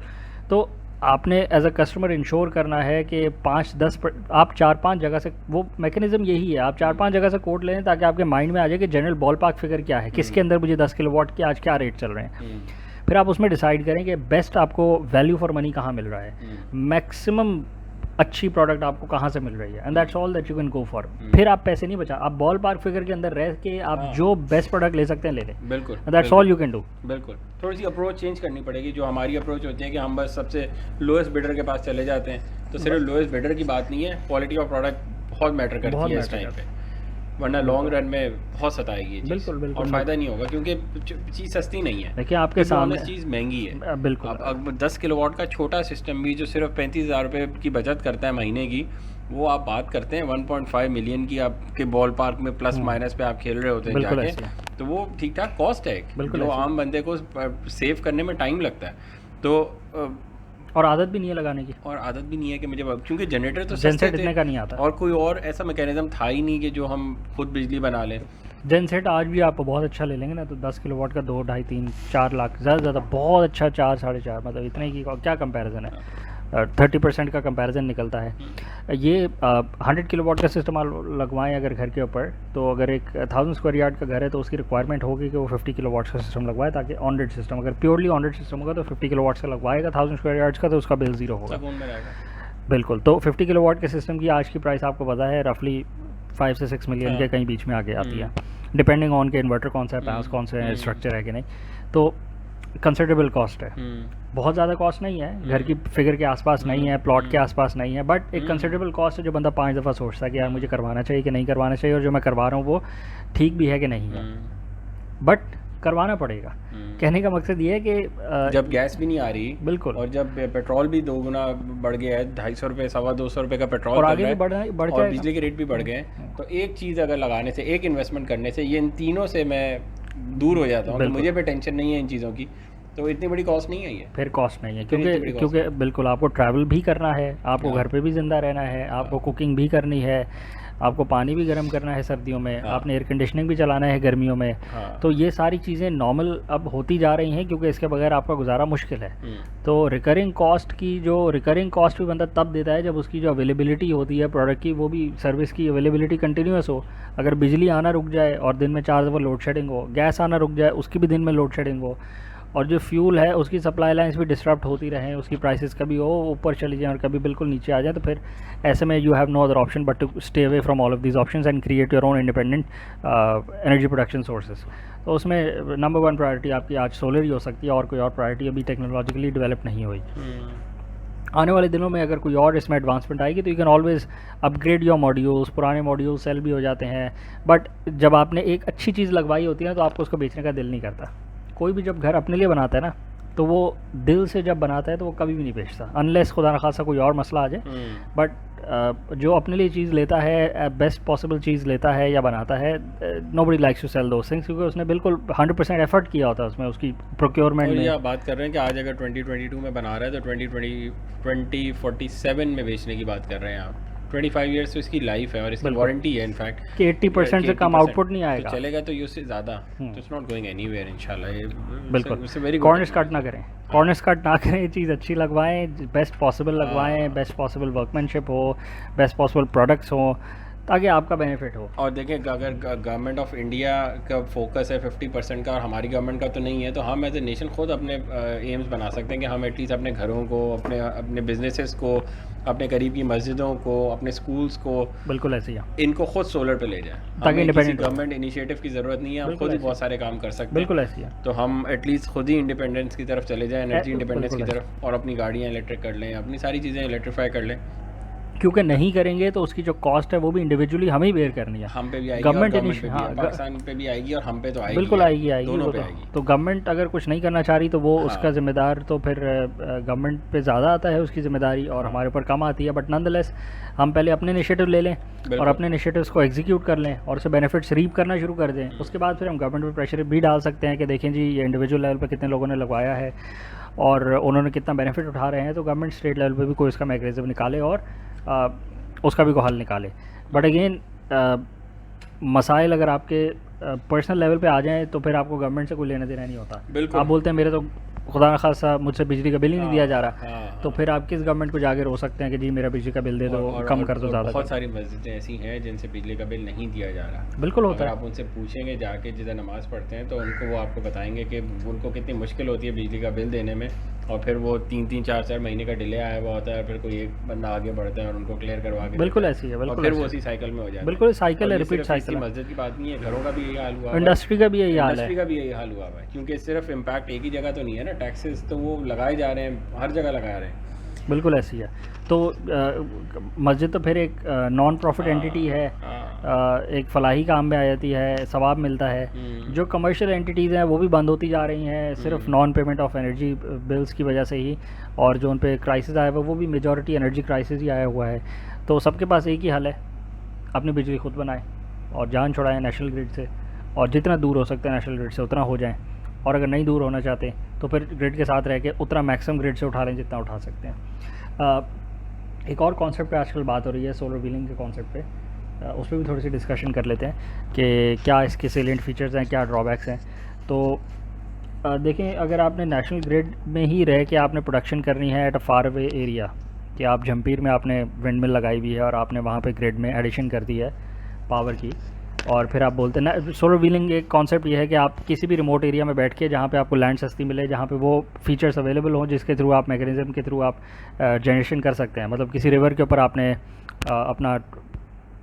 तो आपने एज अ कस्टमर इंश्योर करना है कि 5-10 आप 4-5 जगह से, वो मैकेनिज्म यही है, आप 4-5 जगह से कोट लें ताकि आपके माइंड में आ जाए कि जनरल बॉल पार्क फिगर क्या है, किसके अंदर मुझे 10 किलोवाट के आज क्या रेट चल रहे हैं। फिर आप उसमें डिसाइड करें कि बेस्ट आपको वैल्यू फॉर मनी कहाँ मिल रहा है, मैक्सिमम अच्छी प्रोडक्ट आपको कहाँ से मिल रही है, and that's all that you can go for. फिर आप पैसे नहीं बचा, आप बॉल पार्क फिगर के अंदर रह के आप जो बेस्ट प्रोडक्ट ले सकते हैं ले लें। बिल्कुल, that's all you can do. बिल्कुल। थोड़ी सी अप्रोच चेंज करनी पड़ेगी। जो हमारी अप्रोच होती है कि हम बस सबसे लोएस्ट बिडर के पास चले जाते हैं, तो सिर्फ लोएस्ट बिडर की बात नहीं है, क्वालिटी ऑफ प्रोडक्ट बहुत मैटर करती है इस टाइम पे, वरना लॉन्ग रन में बहुत सताएगी ये चीज़। बिल्कुल और फ़ायदा नहीं होगा, क्योंकि चीज़ सस्ती नहीं है। देखिए आपके सामने चीज़ महंगी है। बिल्कुल। अब 10 किलोवाट का छोटा सिस्टम भी जो सिर्फ 35,000 रुपये की बचत करता है महीने की, वो आप बात करते हैं 1.5 मिलियन की आपके बॉल पार्क में प्लस माइनस पे आप खेल रहे होते हैं जाके, तो वो ठीक ठाक कॉस्ट है जो आम बंदे को सेव करने में टाइम लगता है। तो और आदत भी नहीं है लगाने की, और आदत भी नहीं है कि मुझे, क्योंकि जनरेटर तो जनसेट इतने का नहीं आता, और कोई और ऐसा मैकेनिज्म था ही नहीं कि जो हम खुद बिजली बना लें। जनसेट आज भी आप बहुत अच्छा ले लेंगे ना तो 10 किलोवाट का 2, 2.5, 3, 4 लाख ज़्यादा ज़्यादा बहुत अच्छा 4-4.5 मतलब इतने की क्या कंपैरिजन है। 30% का कंपैरिजन निकलता है। ये 100 किलोवाट का सिस्टम आप लगवाएं अगर घर के ऊपर, तो अगर एक 1000 स्क्वायर यार्ड का घर है तो उसकी रिक्वायरमेंट होगी कि वो 50 किलोवाट का सिस्टम लगवाए, ताकि ऑन रेट सिस्टम, अगर प्योरली ऑन रेट सिस्टम होगा तो 50 किलोवाट का लगवाएगा 1000 स्क्वायर यार्ड्स का, तो उसका बिल ज़ीरो होगा। बिल्कुल। तो 50 किलोवाट के सिस्टम की आज की प्राइस आपको पता है रफली 5 से 6 मिलियन के कहीं बीच में आगे आती है, डिपेंडिंग ऑन के इन्वर्टर कौन सा है, पैनल्स कौन से हैं, स्ट्रक्चर है कि नहीं। तो कंसिडरेबल कॉस्ट है, बहुत ज़्यादा कॉस्ट नहीं है, घर की फिगर के आसपास नहीं है, प्लॉट के आसपास नहीं है, बट एक कंसिडरेबल कॉस्ट है जो बंदा 5 दफ़ा सोचता है कि यार मुझे करवाना चाहिए कि नहीं करवाना चाहिए, और जो मैं करवा रहा हूँ वो ठीक भी है कि नहीं है, बट करवाना पड़ेगा। कहने का मकसद ये है कि जब गैस भी नहीं आ रही, बिल्कुल, और जब पेट्रोल भी 2 गुना बढ़ गया है, 250 रुपये 250 रुपये का पेट्रोल, और आगे भी बढ़ और बिजली के रेट भी बढ़ गए, तो एक चीज़ अगर लगाने से, एक इन्वेस्टमेंट करने से, ये इन तीनों से मैं दूर हो जाता हूँ, तो मुझे भी टेंशन नहीं है इन चीज़ों की, तो इतनी बड़ी कॉस्ट नहीं है ये। फिर कॉस्ट नहीं है, क्योंकि बिल्कुल आपको ट्रैवल भी करना है, आपको घर पे भी ज़िंदा रहना है, आपको कुकिंग भी करनी है, आपको पानी भी गर्म करना है सर्दियों में, आपने एयर कंडीशनिंग भी चलाना है गर्मियों में, तो ये सारी चीज़ें नॉर्मल अब होती जा रही हैं, क्योंकि इसके बगैर आपका गुजारा मुश्किल है। तो रिकरिंग कॉस्ट भी बंदा तब देता है जब उसकी जो अवेलेबिलिटी होती है प्रोडक्ट की, वो भी सर्विस की अवेलेबिलिटी कंटिन्यूस हो। अगर बिजली आना रुक जाए और दिन में 4 दफ़ा लोड शेडिंग हो, गैस आना रुक जाए उसकी भी दिन में लोड शेडिंग हो, और जो फ्यूल है उसकी सप्लाई लाइंस भी डिस्टर्ब होती रहें, उसकी प्राइसेस कभी हो ऊपर चली जाएँ और कभी बिल्कुल नीचे आ जाए, तो फिर ऐसे में you have no other option but to stay away from all of these options and create your own independent energy production sources. तो उसमें नंबर 1 प्रायोरिटी आपकी आज सोलर ही हो सकती है, और कोई और प्रायोरिटी अभी टेक्नोलॉजिकली डेवलप नहीं हुई। आने वाले दिनों में अगर कोई और इसमें एडवांसमेंट आएगी तो you can always upgrade your modules, पुराने मॉड्यूल्स सेल भी हो जाते हैं, बट जब आपने एक अच्छी चीज़ लगवाई होती है ना तो आपको उसको बेचने का दिल नहीं करता। कोई भी जब घर अपने लिए बनाता है ना तो वो दिल से जब बनाता है तो वो कभी भी नहीं बेचता, अनलेस खुदा न खासा कोई और मसला आ जाए, बट जो अपने लिए चीज़ लेता है, बेस्ट पॉसिबल चीज़ लेता है या बनाता है, nobody likes to sell those things, क्योंकि उसने बिल्कुल 100% एफर्ट किया होता है उसमें, उसकी प्रोक्योरमेंट में। आप बात कर रहे हैं कि आज अगर 2022 में बना रहा है तो 2047 में बेचने की बात कर रहे हैं आप। 25 ईयर्स तो इसकी लाइफ है और इसकी वारंटी है इनफैक्ट कि 80% से कम आउटपुट नहीं आएगा, तो चलेगा तो उससे ज़्यादा, तो इट्स नॉट गोइंग एनीवेयर इंशाल्लाह। ये बिल्कुल कॉर्नर्स कट ना करें, कॉर्नर्स कट ना करें, चीज़ अच्छी लगवाएं, बेस्ट पॉसिबल लगवाएं, बेस्ट पॉसिबल वर्कमैनशिप हो, बेस्ट पॉसिबल प्रोडक्ट्स हो, ताकि आपका बेनिफिट हो। और देखें अगर गवर्नमेंट ऑफ इंडिया का फोकस है 50% का और हमारी गवर्नमेंट का तो नहीं है, तो हम एज ए नेशन खुद अपने एम्स बना सकते हैं कि हम एटलीस्ट अपने घरों को, अपने बिजनेसेस को, अपने करीब की मस्जिदों को, अपने स्कूल्स को, बिल्कुल ऐसे ही इनको खुद सोलर पे ले जाएं, ताकि इंडिपेंडेंट गवर्नमेंट इनिशिएटिव की ज़रूरत नहीं है, हम खुद ही बहुत सारे काम कर सकते हैं। बिल्कुल ऐसी है, तो हम एटलीस्ट खुद ही इंडिपेंडेंस की तरफ चले जाएं, एनर्जी इंडिपेंडेंस की तरफ, और अपनी गाड़ियाँ इलेक्ट्रिक कर लें, अपनी सारी चीज़ें इलेक्ट्रीफाई कर लें, क्योंकि नहीं करेंगे तो उसकी जो कॉस्ट है वो भी इंडिविजुअली हमें ही बेयर करनी है। हम पे भी आएगी और गवर्नमेंट गवर्नमेंट पे भी, हाँ पाकिस्तान पे भी आएगी और हम पे तो आएगी, बिल्कुल आएगी आएगी दोनों वो पे तो। आएगी। तो गवर्नमेंट अगर कुछ नहीं करना चाह रही तो वो हाँ। उसका जिम्मेदार तो फिर गवर्नमेंट पे ज़्यादा आता है उसकी ज़िम्मेदारी, और हाँ। हमारे ऊपर कम आती है। बट नॉनदलेस हम पहले अपने इनिशिएटिव ले लें और बिल्कुल। अपने इनिशिएटिव्स को एग्जीक्यूट कर लें और उससे बेनिफिट्स रीप करना शुरू कर दें। उसके बाद फिर हम गवर्नमेंट पे प्रेशर भी डाल सकते हैं कि देखें जी ये इंडिविजुअल लेवल पर कितने लोगों ने लगवाया है और उन्होंने कितना बेनिफिट उठा रहे हैं, तो गवर्नमेंट स्टेट लेवल पे भी कोई इसका मैकेनिज्म निकाले और उसका भी कोई हल निकाले। बट अगेन मसाइल अगर आपके पर्सनल लेवल पे आ जाएं तो फिर आपको गवर्नमेंट से कोई लेना देना नहीं होता। बिल्कुल। आप बोलते हैं मेरे तो खुदा न खासा मुझसे बिजली का बिल ही नहीं दिया जा रहा, हाँ, तो फिर आप किस गवर्नमेंट को जाके रो सकते हैं कि जी मेरा बिजली का बिल दे दो, कम कर दो ज़्यादा। बहुत सारी मस्जिदें ऐसी हैं जिनसे बिजली का बिल नहीं दिया जा रहा। बिल्कुल होता अगर है। आप उनसे पूछेंगे जाके जिधर नमाज़ पढ़ते हैं तो उनको वो आपको बताएंगे कि उनको कितनी मुश्किल होती है बिजली का बिल देने में, और फिर वो 3-3 4-4 महीने का डिले आया हुआ होता है, फिर कोई एक बंदा आगे बढ़ता है और उनको क्लियर करवा के बिल्कुल देता है, ऐसी है, और बिल्कुल फिर ऐसी वो है। उसी साइकिल में हो जाता है। बिल्कुल साइकिल और है, ये रिपीट सिर्फ साइकिल इसी है। मस्जिद की बात नहीं है, घरों का भी यही हाल हुआ है, इंडस्ट्री का भी यही हाल है। इंडस्ट्री का भी यही हाल हुआ है, क्योंकि सिर्फ इम्पैक्ट एक ही जगह तो नहीं है ना, टैक्सेस तो वो लगाए जा रहे हैं, हर जगह लगा रहे हैं। बिल्कुल ऐसी है। तो मस्जिद तो फिर एक नॉन प्रॉफिट एंटिटी है, एक फलाही काम में आ जाती है, सवाब मिलता है। जो कमर्शियल एंटिटीज़ हैं वो भी बंद होती जा रही हैं सिर्फ non payment of energy bills की वजह से ही, और जो उन पे क्राइसिस आया हुआ वो भी मेजॉरिटी एनर्जी क्राइसिस ही आया हुआ है। तो सबके पास एक ही हल है, अपनी बिजली खुद बनाएं और जान छुड़ाएं नेशनल ग्रिड से, और जितना दूर हो सकता है नेशनल ग्रिड से उतना हो जाएं, और अगर नहीं दूर होना चाहते तो फिर ग्रिड के साथ रह के उतना मैक्सिमम ग्रिड से उठा लें जितना उठा सकते हैं। एक और कॉन्सेप्ट पे आजकल बात हो रही है, सोलर व्हीलिंग के कॉन्सेप्ट पे, उस पर भी थोड़ी सी डिस्कशन कर लेते हैं कि क्या इसके सेलेंट फीचर्स हैं, क्या ड्रॉबैक्स हैं। तो देखें, अगर आपने नेशनल ग्रिड में ही रह के आपने प्रोडक्शन करनी है at a far away area, कि आप जमपीर में आपने विंड मिल लगाई हुई है और आपने वहाँ पे ग्रिड में एडिशन कर दी है पावर की, और फिर आप बोलते हैं ना, सोलर व्हीलिंग एक कॉन्सेप्ट ये है कि आप किसी भी रिमोट एरिया में बैठ के जहाँ पे आपको लैंड सस्ती मिले, जहाँ पे वो फीचर्स अवेलेबल हों जिसके थ्रू आप मैकेनिज़्म के थ्रू आप जनरेशन कर सकते हैं। मतलब किसी रिवर के ऊपर आपने अपना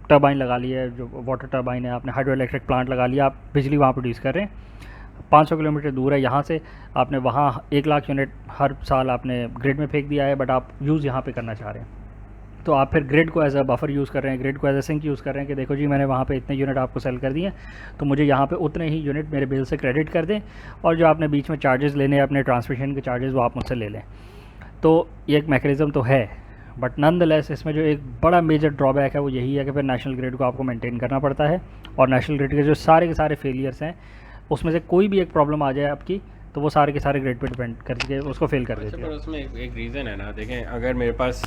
टरबाइन लगा ली है, जो वाटर टरबाइन है, आपने हाइड्रो इलेक्ट्रिक प्लांट लगा लिया, आप बिजली वहाँ प्रोड्यूस कर रहे हैं, 500 किलोमीटर दूर है यहाँ से, आपने वहाँ 1 लाख यूनिट हर साल आपने ग्रिड में फेंक दिया है, बट आप यूज़ यहाँ पे करना चाह रहे हैं। तो आप फिर ग्रिड को एज अ बफर यूज़ कर रहे हैं, ग्रिड को एज अ सिंक यूज़ कर रहे हैं कि देखो जी मैंने वहाँ पे इतने यूनिट आपको सेल कर दिए, तो मुझे यहाँ पे उतने ही यूनिट मेरे बिल से क्रेडिट कर दें, और जो आपने बीच में चार्जेस लेने हैं अपने ट्रांसमिशन के चार्जेस वो आप मुझसे ले लें। तो ये एक मैकेनिज़्म तो है, बट नॉनदलेस इसमें जो एक बड़ा मेजर ड्रॉबैक है वो यही है कि फिर नेशनल ग्रिड को आपको मेंटेन करना पड़ता है, और नेशनल ग्रिड के जो सारे के सारे फेलियर्स हैं उसमें से कोई भी एक प्रॉब्लम आ जाए आपकी तो वो सारे के सारे ग्रिड पे डिपेंड करके उसको फेल कर देती है। पर उसमें एक रीज़न है ना, देखें अगर मेरे पास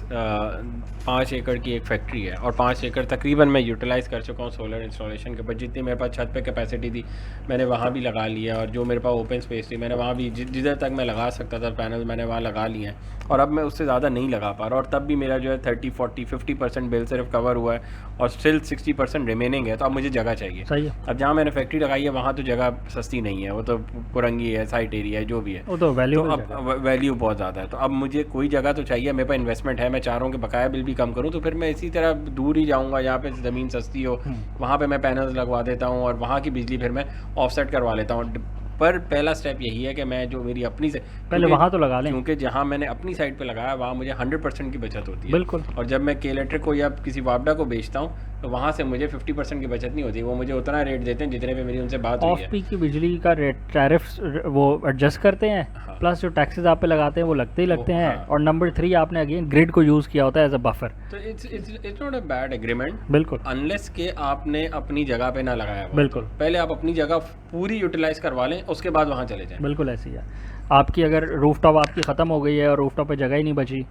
5 एकड़ की एक फैक्ट्री है और 5 एकड़ तकरीबन मैं यूटिलाइज़ कर चुका हूँ सोलर इंस्टॉलेशन के ऊपर, जितनी मेरे पास छत पे कैपेसिटी थी मैंने वहाँ भी लगा लिया, और जो मेरे पास ओपन स्पेस थी मैंने वहाँ भी जिधर तक मैं लगा सकता था पैनल मैंने वहाँ लगा लिए हैं, और अब मैं उससे ज़्यादा नहीं लगा पा रहा, और तब भी मेरा जो है 30-40-50% बिल सिर्फ कवर हुआ है और स्टिल 60% रिमेनिंग है। तो अब मुझे जगह चाहिए। सही है। अब जहाँ मैंने फैक्ट्री लगाई है वहाँ तो जगह सस्ती नहीं है, वो तो पुरंगी है, साइट एरिया है, जो भी है, वो तो वैल्यू तो अब वैल्यू बहुत ज़्यादा है। तो अब मुझे कोई जगह तो चाहिए, मेरे पास इन्वेस्टमेंट है, मैं चाह रहा हूँ कि बकाया बिल भी कम करूँ, तो फिर मैं इसी तरह दूर ही जाऊँगा जहाँ पे ज़मीन सस्ती हो, वहाँ पे मैं पैनल्स लगवा देता हूँ और वहाँ की बिजली फिर मैं ऑफसेट करवा लेता हूँ। पर पहला स्टेप यही है कि मैं जो मेरी अपनी से पहले वहाँ तो लगा लें, क्योंकि जहाँ मैंने अपनी साइड पे लगाया वहाँ मुझे 100% की बचत होती है। बिल्कुल। और जब मैं के इलेक्ट्रिक को या किसी वापडा को बेचता हूँ तो वहाँ से मुझे 50% की बचत नहीं होती, वो मुझे उतना रेट देते हैं जितने पे मेरी उनसे बात हुई है। ऑफ पीक की बिजली का रेट टैरिफ वो एडजस्ट करते हैं, हाँ। प्लस जो टैक्सेस आप पे लगाते हैं वो लगते ही लगते हैं, हाँ। और नंबर 3 आपने अगेन ग्रिड को यूज़ किया होता है एज अ बफर। तो it's not a bad agreement, बिल्कुल अनलेस के आपने अपनी जगह पे ना लगाया हुआ। बिल्कुल। पहले आप अपनी जगह पूरी यूटिलाइज करवा लें, उसके बाद वहाँ चले जाएं। बिल्कुल ऐसी है। आपकी अगर रूफटॉप आपकी ख़त्म हो गई है और रूफटॉप पे जगह ही नहीं बची,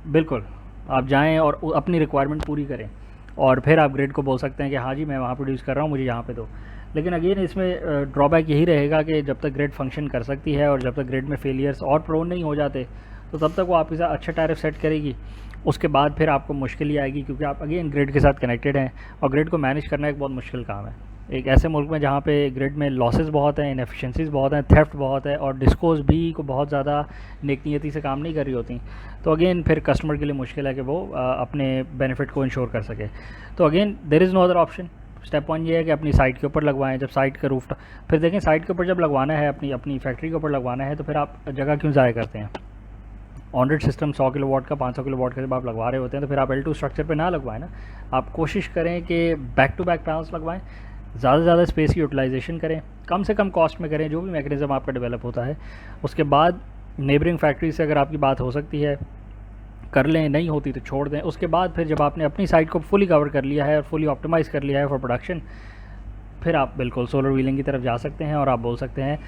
बिल्कुल आप जाएं और अपनी रिक्वायरमेंट पूरी करें, और फिर आप ग्रिड को बोल सकते हैं कि हाँ जी मैं वहाँ प्रोड्यूस कर रहा हूँ, मुझे यहाँ पे दो। लेकिन अगेन इसमें ड्रॉबैक यही रहेगा कि जब तक ग्रिड फंक्शन कर सकती है और जब तक ग्रिड में फेलियर्स और प्रोन नहीं हो जाते, तो तब तक वो आपके साथ अच्छा टैरिफ सेट करेगी। उसके बाद फिर आपको मुश्किल ही आएगी, क्योंकि आप अगेन ग्रिड के साथ कनेक्टेड हैं, और ग्रिड को मैनेज करना एक बहुत मुश्किल काम है एक ऐसे मुल्क में जहाँ पे ग्रिड में लॉसेस बहुत हैं, इनएफिशिएंसीज बहुत हैं, थेफ्ट बहुत है, और डिस्कोज भी को बहुत ज़्यादा नेकनीयती से काम नहीं कर रही होती। तो अगेन फिर कस्टमर के लिए मुश्किल है कि वो अपने बेनिफिट को इंश्योर कर सके। तो again there is no other option. Step 1 ये है कि अपनी साइट के ऊपर लगवाएं। जब साइट का रूफ, फिर देखें साइट के ऊपर जब लगवाना है, अपनी फैक्ट्री के ऊपर लगवाना है, तो फिर आप जगह क्यों ज़ाया करते हैं? ऑन-ग्रिड सिस्टम 100 किलोवाट का 500 किलोवाट का जब आप लगवा रहे होते हैं तो फिर आप L2 स्ट्रक्चर पे ना लगवाएं ना, आप कोशिश करें कि बैक टू बैक पैनल्स लगवाएं, ज़्यादा से ज़्यादा स्पेस की यूटिलाइजेशन करें, कम से कम कॉस्ट में करें, जो भी मैकेनिज़्म आपका डेवलप होता है। उसके बाद नेबरिंग फैक्ट्री से अगर आपकी बात हो सकती है कर लें, नहीं होती तो छोड़ दें। उसके बाद फिर जब आपने अपनी साइट को फुली कवर कर लिया है और फुली ऑप्टिमाइज़ कर लिया है फॉर प्रोडक्शन, फिर आप बिल्कुल सोलर व्हीलिंग की तरफ जा सकते हैं। और आप बोल सकते हैं,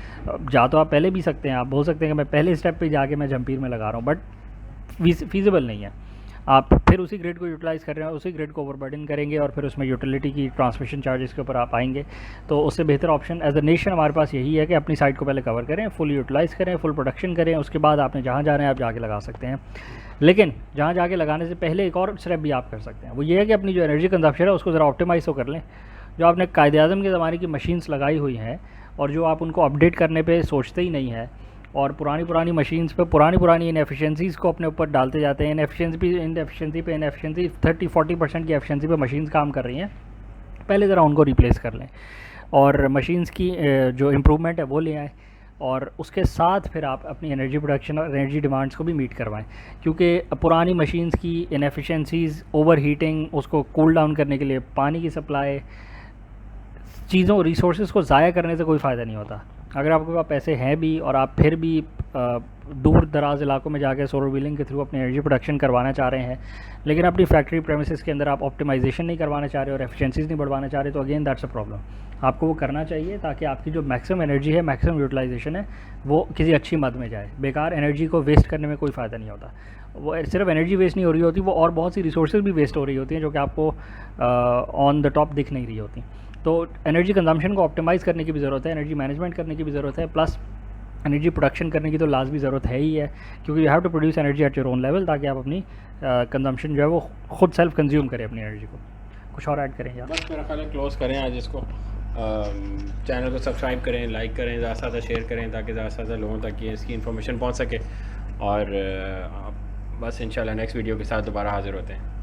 जा तो आप पहले भी सकते हैं, आप बोल सकते हैं कि मैं पहले स्टेप पे जाके मैं जंपीर में लगा रहा हूँ, बट फीजिबल नहीं है। आप फिर उसी ग्रिड को यूटिलाइज़ कर रहे हैं, उसी ग्रिड को ओवरबर्डन करेंगे और फिर उसमें यूटिलिटी की ट्रांसमिशन चार्जेस के ऊपर आप आएंगे। तो उससे बेहतर ऑप्शन एज अ नेशन हमारे पास यही है कि अपनी साइट को पहले कवर करें, फुल यूटिलाइज़ करें, फुल प्रोडक्शन करें, उसके बाद आपने जहाँ जा रहे हैं आप जाके लगा सकते हैं। लेकिन जहाँ जाके लगाने से पहले एक और स्टेप भी आप कर सकते हैं, वो ये है कि अपनी जो एनर्जी कंजप्शन है उसको ज़रा ऑप्टिमाइज़ तो कर लें। जो आपने कायदे-आज़म के ज़माने की मशीन्स लगाई हुई हैं और जो आप उनको अपडेट करने पे सोचते ही नहीं है और पुरानी मशीन्स पे पुरानी इनएफिशिएंसीज़ को अपने ऊपर डालते जाते हैं। इनएफिशिएंसी पे इनएफिशिएंसी 30-40% की एफिशिएंसी पे मशीन्स काम कर रही हैं, पहले ज़रा उनको रिप्लेस कर लें और मशीन्स की जो इम्प्रूवमेंट है वो ले आएँ और उसके साथ फिर आप अपनी एनर्जी प्रोडक्शन और एनर्जी डिमांड्स को भी मीट करवाएं। क्योंकि पुरानी मशीन्स की इनएफिशिएंसीज़, ओवर हीटिंग, उसको कूल डाउन करने के लिए पानी की सप्लाई, चीज़ों रिसोर्सेज को ज़ाया करने से कोई फ़ायदा नहीं होता। अगर आपके पास पैसे हैं भी और आप फिर भी दूर दराज इलाकों में जाकर सोलर व्हीलिंग के थ्रू अपनी एनर्जी प्रोडक्शन करवाना चाह रहे हैं, लेकिन अपनी फैक्ट्री प्रेमिसेस के अंदर आप ऑप्टिमाइजेशन नहीं करवाना चाह रहे और एफिशिएंसीज़ नहीं बढ़वाना चाह रहे, तो अगेन दैट्स अ प्रॉब्लम। आपको वो करना चाहिए ताकि आपकी जो मैक्सिमम एनर्जी है, मैक्सिमम यूटिलाइजेशन है, वो किसी अच्छी मद में जाए। बेकार एनर्जी को वेस्ट करने में कोई फ़ायदा नहीं होता। वो सिर्फ एनर्जी वेस्ट नहीं हो रही होती, वो और बहुत सी रिसोर्सेज भी वेस्ट हो रही होती हैं जो कि आपको ऑन द टॉप दिख नहीं रही होती। तो एनर्जी कंजम्पशन को ऑप्टिमाइज़ करने की भी ज़रूरत है, एनर्जी मैनेजमेंट करने की भी ज़रूरत है, प्लस एनर्जी प्रोडक्शन करने की तो लाजमी ज़रूरत है ही है, क्योंकि you have to produce energy at your own level, ताकि आप अपनी कंजम्पशन जो है वो खुद सेल्फ कंज्यूम करें अपनी एनर्जी को। कुछ और ऐड करें या बस मेरा ख्याल है क्लोज़ करें आज इसको। चैनल को सब्सक्राइब करें, लाइक करें, ज़्यादा से ज़्यादा शेयर करें ताकि ज़्यादा से ज़्यादा लोगों तक ये इसकी इन्फॉर्मेशन पहुँच सके। और बस इंशाल्लाह नेक्स्ट वीडियो के साथ दोबारा हाज़िर होते हैं।